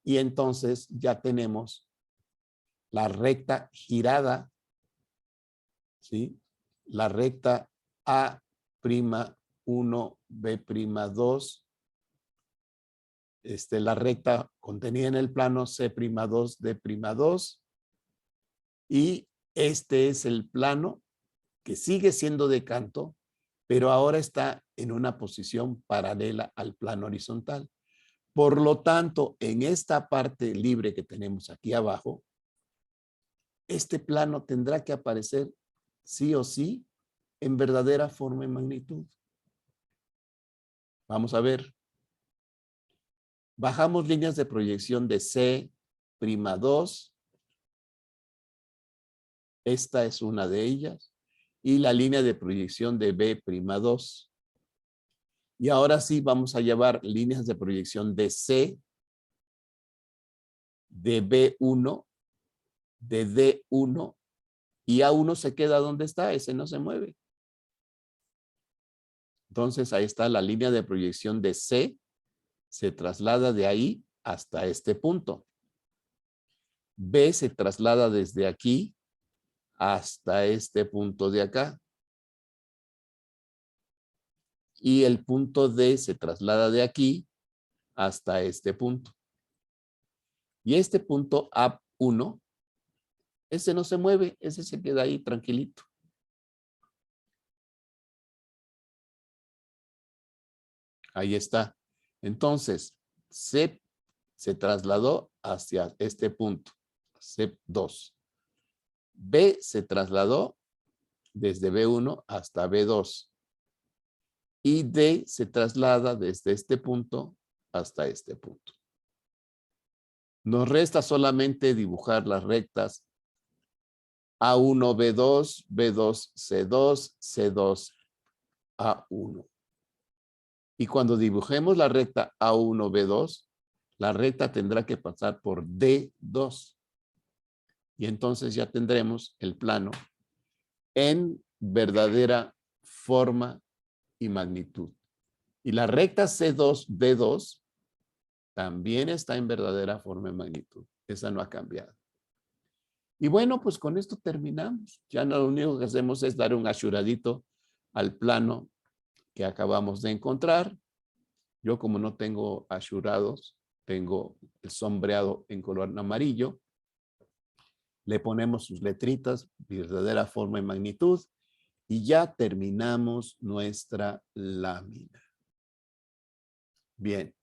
y entonces ya tenemos la recta girada, ¿sí? La recta A'1, B'2, la recta contenida en el plano C'2, D'2, y este es el plano que sigue siendo de canto, pero ahora está en una posición paralela al plano horizontal. Por lo tanto, en esta parte libre que tenemos aquí abajo, este plano tendrá que aparecer sí o sí en verdadera forma y magnitud. Vamos a ver. Bajamos líneas de proyección de C'2. Esta es una de ellas. Y la línea de proyección de B'2. Y ahora sí vamos a llevar líneas de proyección de C, de B1, de D1, y A1 se queda donde está, ese no se mueve. Entonces ahí está la línea de proyección de C, se traslada de ahí hasta este punto. B se traslada desde aquí hasta este punto de acá. Y el punto D se traslada de aquí hasta este punto. Y este punto A1, ese no se mueve, ese se queda ahí tranquilito. Ahí está. Entonces, C se trasladó hacia este punto, C2. B se trasladó desde B1 hasta B2. Y D se traslada desde este punto hasta este punto. Nos resta solamente dibujar las rectas A1, B2, B2, C2, C2, A1. Y cuando dibujemos la recta A1, B2, la recta tendrá que pasar por D2. Y entonces ya tendremos el plano en verdadera forma y magnitud. Y la recta C2, D2 también está en verdadera forma y magnitud. Esa no ha cambiado. Y bueno, pues con esto terminamos. Ya no, lo único que hacemos es dar un achuradito al plano que acabamos de encontrar. Yo, como no tengo achurados, tengo el sombreado en color amarillo. Le ponemos sus letritas, verdadera forma y magnitud, y ya terminamos nuestra lámina. Bien,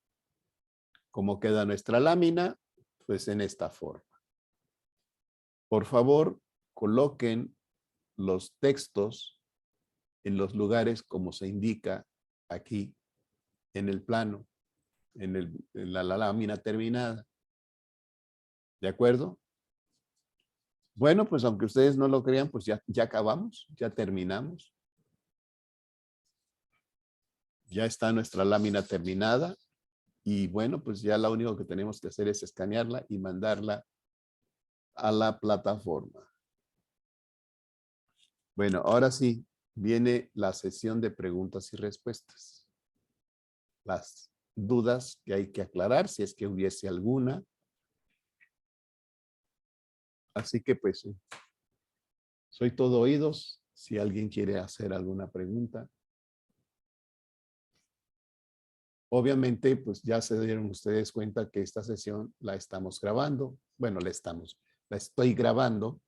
¿cómo queda nuestra lámina? Pues en esta forma. Por favor, coloquen los textos en los lugares como se indica aquí en el plano, en la lámina terminada. ¿De acuerdo? Bueno, pues aunque ustedes no lo crean, pues ya acabamos, ya terminamos. Ya está nuestra lámina terminada. Y bueno, pues ya lo único que tenemos que hacer es escanearla y mandarla a la plataforma. Bueno, ahora sí, viene la sesión de preguntas y respuestas. Las dudas que hay que aclarar, si es que hubiese alguna. Así que pues, soy todo oídos. Si alguien quiere hacer alguna pregunta. Obviamente, pues ya se dieron ustedes cuenta que esta sesión la estamos grabando. Bueno, la estoy grabando.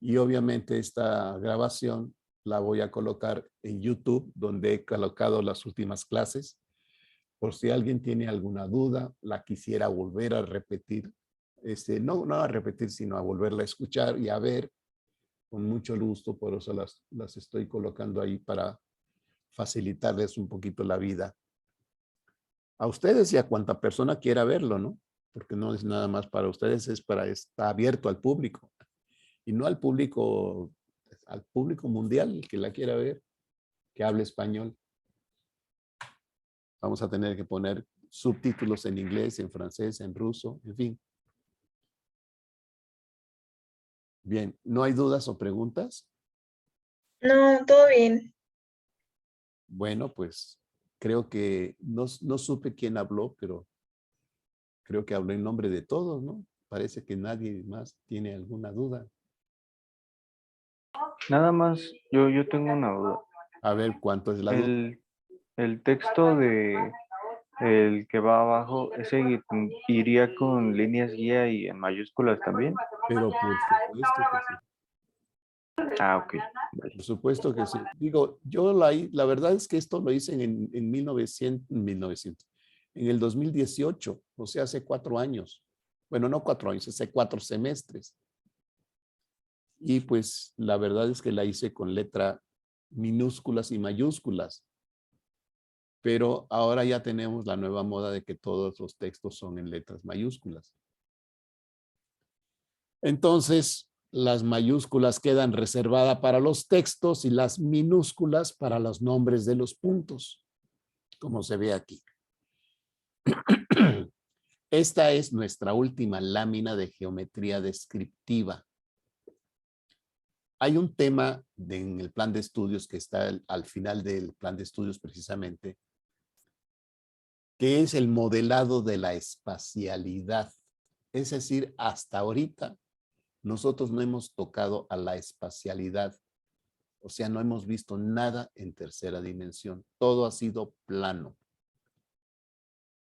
Y obviamente esta grabación la voy a colocar en YouTube, donde he colocado las últimas clases. Por si alguien tiene alguna duda, la quisiera volver a repetir. No a repetir, sino a volverla a escuchar y a ver, con mucho gusto. Por eso las estoy colocando ahí para facilitarles un poquito la vida. A ustedes y a cuanta persona quiera verlo, ¿no? Porque no es nada más para ustedes, está abierto al público. Y no al público mundial, el que la quiera ver, que hable español. Vamos a tener que poner subtítulos en inglés, en francés, en ruso, en fin. Bien, ¿no hay dudas o preguntas? No, todo bien. Bueno, pues creo que no supe quién habló, pero creo que habló en nombre de todos, ¿no? Parece que nadie más tiene alguna duda. Nada más, yo tengo una duda. A ver, ¿cuánto es la duda? El texto de el que va abajo, ¿ese iría con líneas guía y en mayúsculas también? Pero por supuesto que sí. Ah, ok. Por supuesto que sí. Digo, yo la verdad es que esto lo hice en 1900, en el 2018, o sea, hace 4 años. Bueno, no 4 años, hace 4 semestres. Y pues la verdad es que la hice con letra minúsculas y mayúsculas. Pero ahora ya tenemos la nueva moda de que todos los textos son en letras mayúsculas. Entonces, las mayúsculas quedan reservadas para los textos y las minúsculas para los nombres de los puntos, como se ve aquí. Esta es nuestra última lámina de geometría descriptiva. Hay un tema en el plan de estudios que está al final del plan de estudios precisamente, que es el modelado de la espacialidad. Es decir, hasta ahorita nosotros no hemos tocado a la espacialidad. O sea, no hemos visto nada en tercera dimensión. Todo ha sido plano.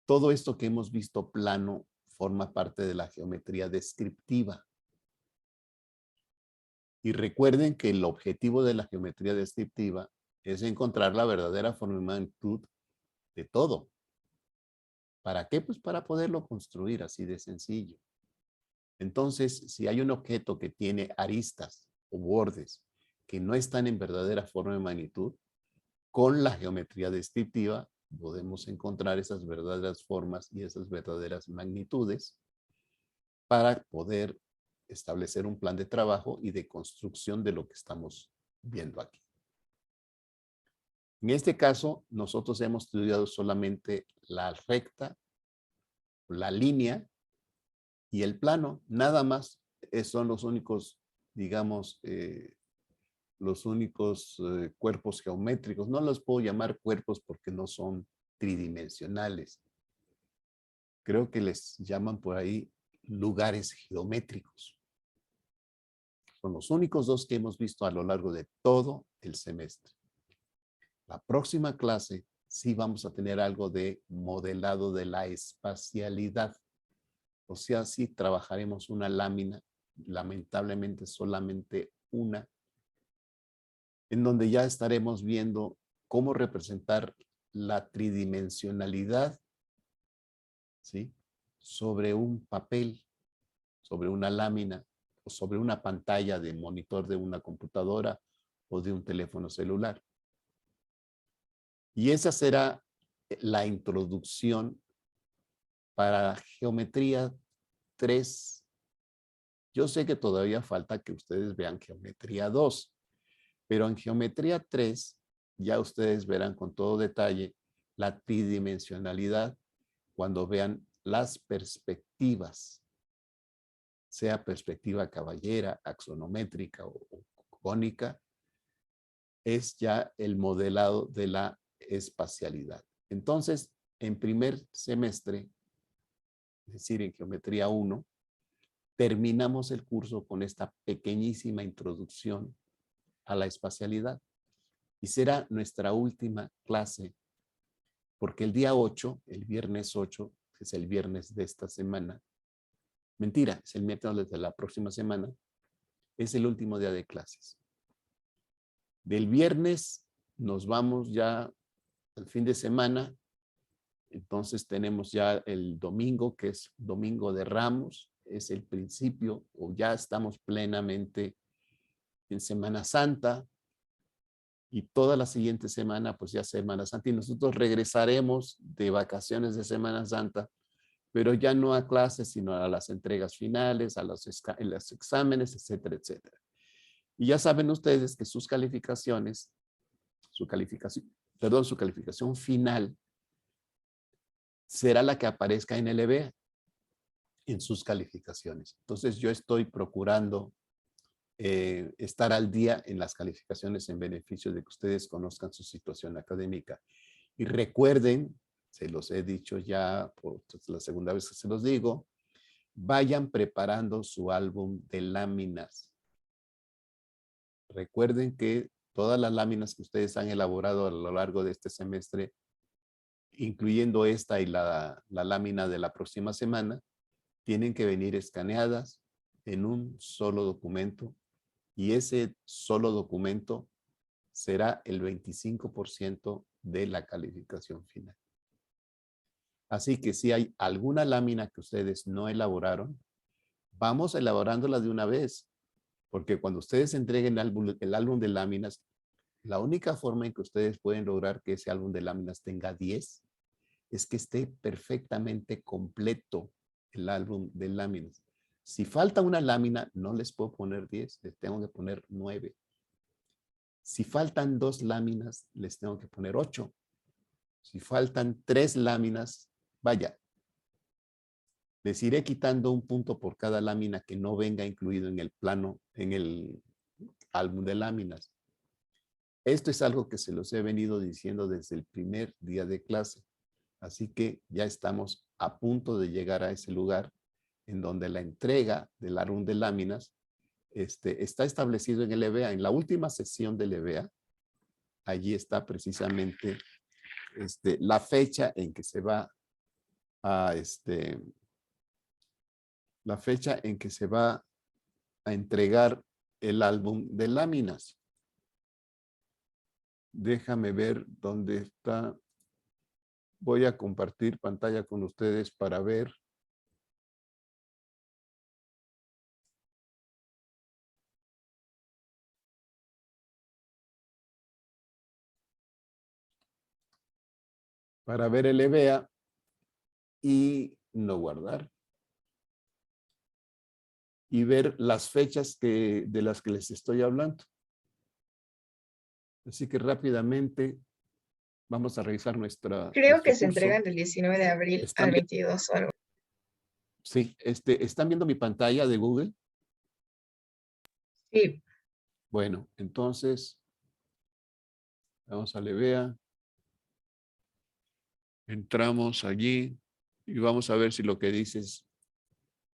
Todo esto que hemos visto plano forma parte de la geometría descriptiva. Y recuerden que el objetivo de la geometría descriptiva es encontrar la verdadera forma y magnitud de todo. ¿Para qué? Pues para poderlo construir así de sencillo. Entonces, si hay un objeto que tiene aristas o bordes que no están en verdadera forma y magnitud, con la geometría descriptiva podemos encontrar esas verdaderas formas y esas verdaderas magnitudes para poder establecer un plan de trabajo y de construcción de lo que estamos viendo aquí. En este caso, nosotros hemos estudiado solamente la recta, la línea y el plano. Nada más son los únicos, digamos, los únicos cuerpos geométricos. No los puedo llamar cuerpos porque no son tridimensionales. Creo que les llaman por ahí lugares geométricos. Son los únicos dos que hemos visto a lo largo de todo el semestre. La próxima clase sí vamos a tener algo de modelado de la espacialidad. O sea, sí trabajaremos una lámina, lamentablemente solamente una, en donde ya estaremos viendo cómo representar la tridimensionalidad, ¿sí?, sobre un papel, sobre una lámina o sobre una pantalla de monitor de una computadora o de un teléfono celular. Y esa será la introducción para geometría 3. Yo sé que todavía falta que ustedes vean geometría 2, pero en geometría 3 ya ustedes verán con todo detalle la tridimensionalidad cuando vean las perspectivas, sea perspectiva caballera, axonométrica o cónica, es ya el modelado de la espacialidad. Entonces, en primer semestre, es decir, en geometría 1, terminamos el curso con esta pequeñísima introducción a la espacialidad. Y será nuestra última clase, porque el día 8, el viernes 8, que es el viernes de esta semana, mentira, es el miércoles de la próxima semana, es el último día de clases. Del viernes nos vamos ya al fin de semana. Entonces tenemos ya el domingo, que es Domingo de Ramos, es el principio, o ya estamos plenamente en Semana Santa, y toda la siguiente semana, pues ya Semana Santa, y nosotros regresaremos de vacaciones de Semana Santa, pero ya no a clases, sino a las entregas finales, a los exámenes, etcétera, etcétera. Y ya saben ustedes que sus calificaciones, su calificación final será la que aparezca en el EBA, en sus calificaciones. Entonces yo estoy procurando estar al día en las calificaciones en beneficio de que ustedes conozcan su situación académica. Y recuerden, se los he dicho ya por la segunda vez que se los digo, vayan preparando su álbum de láminas. Recuerden que todas las láminas que ustedes han elaborado a lo largo de este semestre, incluyendo esta y la lámina de la próxima semana, tienen que venir escaneadas en un solo documento y ese solo documento será el 25% de la calificación final. Así que si hay alguna lámina que ustedes no elaboraron, vamos elaborándola de una vez, porque cuando ustedes entreguen el álbum de láminas, la única forma en que ustedes pueden lograr que ese álbum de láminas tenga 10 es que esté perfectamente completo el álbum de láminas. Si falta una lámina, no les puedo poner 10, les tengo que poner 9. Si faltan 2 láminas, les tengo que poner 8. Si faltan 3 láminas, vaya, les iré quitando un punto por cada lámina que no venga incluido en el plano, en el álbum de láminas. Esto es algo que se los he venido diciendo desde el primer día de clase. Así que ya estamos a punto de llegar a ese lugar en donde la entrega del álbum de láminas está establecido en el EBA. En la última sesión del EBA, allí está precisamente la fecha en que se va a la fecha en que se va a entregar el álbum de láminas. Déjame ver dónde está. Voy a compartir pantalla con ustedes para ver. Para ver el EBA y no guardar. Y ver las fechas de las que les estoy hablando. Así que rápidamente vamos a revisar Creo nuestro que se curso. entregan del 19 de abril al 22 o algo. Sí, ¿están viendo mi pantalla de Google? Sí. Bueno, entonces, vamos a EBA. Entramos allí y vamos a ver si lo que dices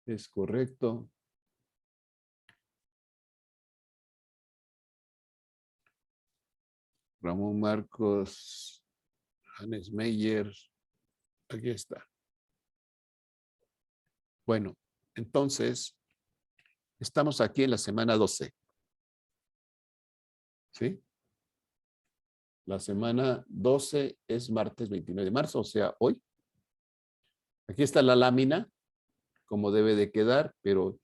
es correcto. Ramón Marcos, Hannes Meyer, aquí está. Bueno, entonces, estamos aquí en la semana 12. ¿Sí? La semana 12 es martes 29 de marzo, o sea, hoy. Aquí está la lámina, como debe de quedar, pero,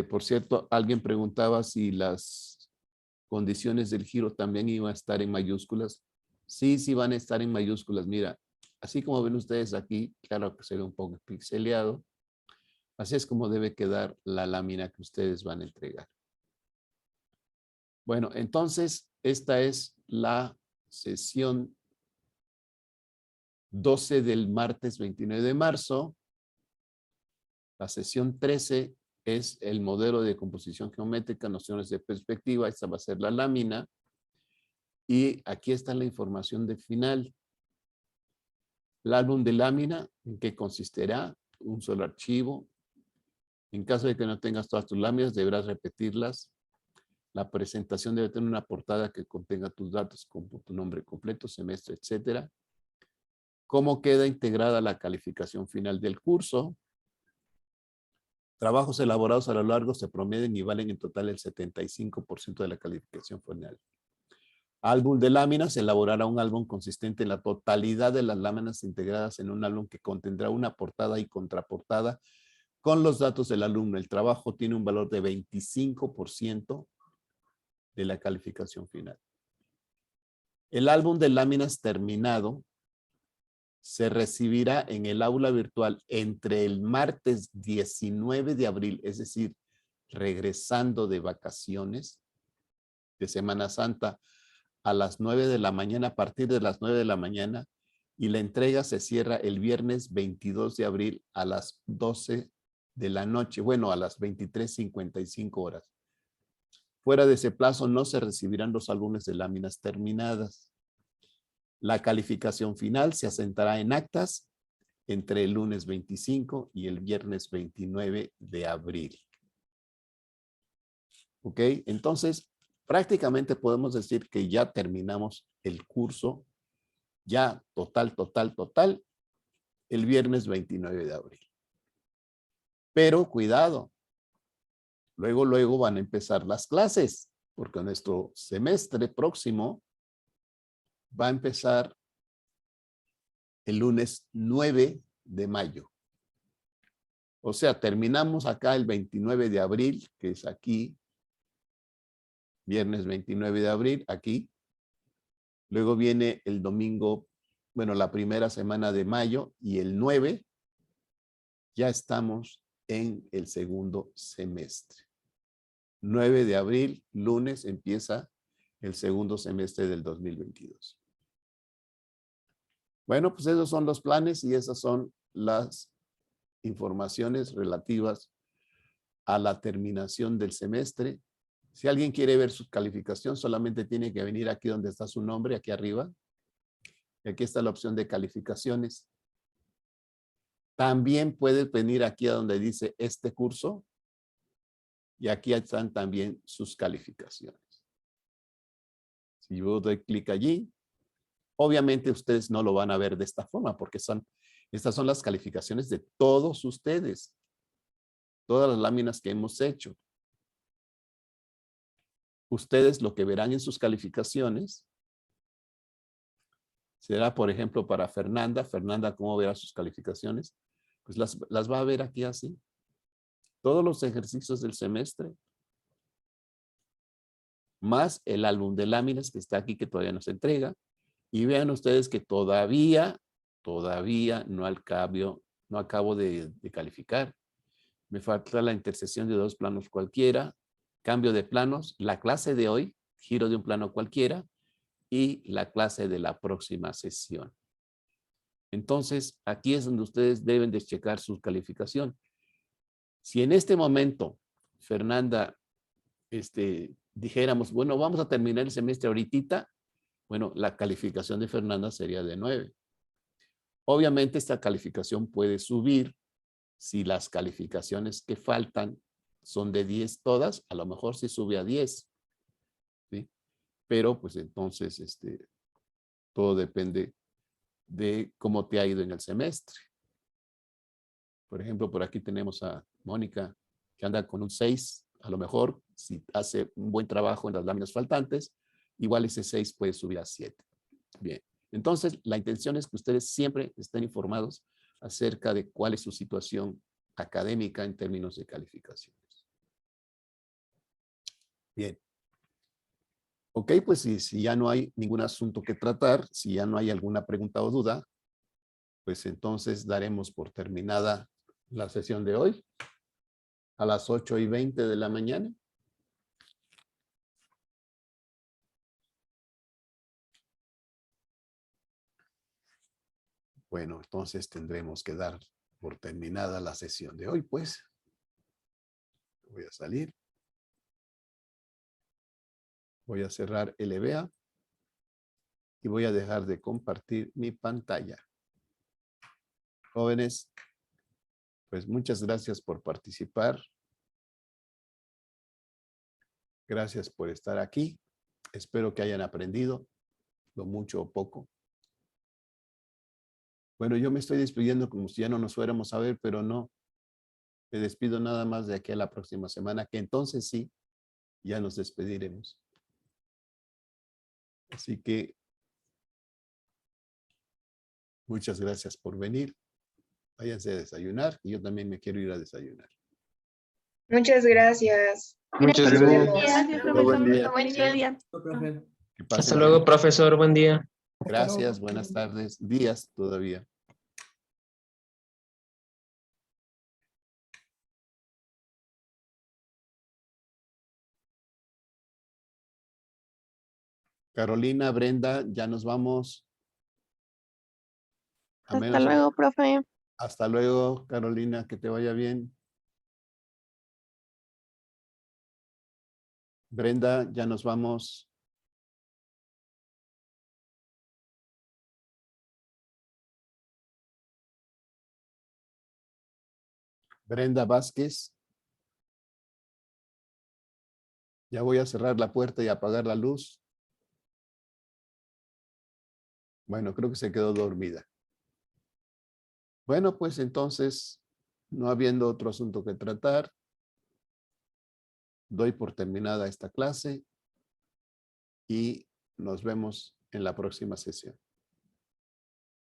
por cierto, alguien preguntaba si las condiciones del giro también iban a estar en mayúsculas. Sí, sí van a estar en mayúsculas. Mira, así como ven ustedes aquí, claro que se ve un poco pixeleado. Así es como debe quedar la lámina que ustedes van a entregar. Bueno, entonces, esta es la sesión 12 del martes 29 de marzo. La sesión 13 es el modelo de composición geométrica, nociones de perspectiva. Esta va a ser la lámina. Y aquí está la información de final. El álbum de lámina, ¿en qué consistirá? Un solo archivo. En caso de que no tengas todas tus láminas, deberás repetirlas. La presentación debe tener una portada que contenga tus datos como tu nombre completo, semestre, etcétera. ¿Cómo queda integrada la calificación final del curso? Trabajos elaborados a lo largo se promedian y valen en total el 75% de la calificación final. Álbum de láminas, elaborará un álbum consistente en la totalidad de las láminas integradas en un álbum que contendrá una portada y contraportada con los datos del alumno. El trabajo tiene un valor de 25% de la calificación final. El álbum de láminas terminado se recibirá en el aula virtual entre el martes 19 de abril, es decir, regresando de vacaciones de Semana Santa a las 9 de la mañana, a partir de las 9 de la mañana, y la entrega se cierra el viernes 22 de abril a las 12 de la noche, bueno, a las 23:55 horas. Fuera de ese plazo no se recibirán los álbumes de láminas terminadas. La calificación final se asentará en actas entre el lunes 25 y el viernes 29 de abril. ¿Ok? Entonces, prácticamente podemos decir que ya terminamos el curso, ya total, el viernes 29 de abril. Pero cuidado, luego van a empezar las clases, porque nuestro semestre próximo va a empezar el lunes 9 de mayo. O sea, terminamos acá el 29 de abril, que es aquí, viernes 29 de abril, aquí. Luego viene el domingo, bueno, la primera semana de mayo, y el 9 ya estamos en el segundo semestre. 9 de abril, lunes, empieza el segundo semestre del 2022. Bueno, pues esos son los planes y esas son las informaciones relativas a la terminación del semestre. Si alguien quiere ver su calificación, solamente tiene que venir aquí donde está su nombre, aquí arriba. Y aquí está la opción de calificaciones. También puede venir aquí a donde dice este curso. Y aquí están también sus calificaciones. Si yo doy clic allí, obviamente ustedes no lo van a ver de esta forma porque estas son las calificaciones de todos ustedes. Todas las láminas que hemos hecho. Ustedes lo que verán en sus calificaciones será, por ejemplo, para Fernanda. Fernanda, ¿cómo verá sus calificaciones? Pues las va a ver aquí así. Todos los ejercicios del semestre, más el álbum de láminas que está aquí, que todavía no se entrega. Y vean ustedes que todavía no acabo de calificar. Me falta la intersección de dos planos cualquiera, cambio de planos, la clase de hoy, giro de un plano cualquiera, y la clase de la próxima sesión. Entonces, aquí es donde ustedes deben de checar su calificación. Si en este momento, Fernanda, dijéramos, bueno, vamos a terminar el semestre ahorita, bueno, la calificación de Fernanda sería de 9. Obviamente esta calificación puede subir si las calificaciones que faltan son de 10 todas, a lo mejor sí sube a 10. ¿Sí? Pero pues entonces todo depende de cómo te ha ido en el semestre. Por ejemplo, por aquí tenemos a Mónica que anda con un 6. A lo mejor si hace un buen trabajo en las láminas faltantes, igual ese 6 puede subir a 7. Bien, entonces la intención es que ustedes siempre estén informados acerca de cuál es su situación académica en términos de calificaciones. Bien. Ok, pues si ya no hay ningún asunto que tratar, si ya no hay alguna pregunta o duda, pues entonces daremos por terminada la sesión de hoy a las 8:20 de la mañana. Bueno, entonces tendremos que dar por terminada la sesión de hoy, pues. Voy a salir. Voy a cerrar el EBA y voy a dejar de compartir mi pantalla. Jóvenes, pues muchas gracias por participar. Gracias por estar aquí. Espero que hayan aprendido lo mucho o poco. Bueno, yo me estoy despidiendo como si ya no nos fuéramos a ver, pero no. Me despido nada más de aquí a la próxima semana, que entonces sí, ya nos despediremos. Así que muchas gracias por venir. Váyanse a desayunar y yo también me quiero ir a desayunar. Muchas gracias. Muchas Nos gracias. vemos. Gracias, Buen profesor. día. Buen día. Que pasen Hasta bien. luego, profesor. Buen día. Gracias, buenas tardes, días todavía. Carolina, Brenda, ya nos vamos. A Hasta menos- luego, profe. Hasta luego, Carolina, que te vaya bien. Brenda, ya nos vamos. Brenda Vázquez. Ya voy a cerrar la puerta y apagar la luz. Bueno, creo que se quedó dormida. Bueno, pues entonces, no habiendo otro asunto que tratar, doy por terminada esta clase y nos vemos en la próxima sesión.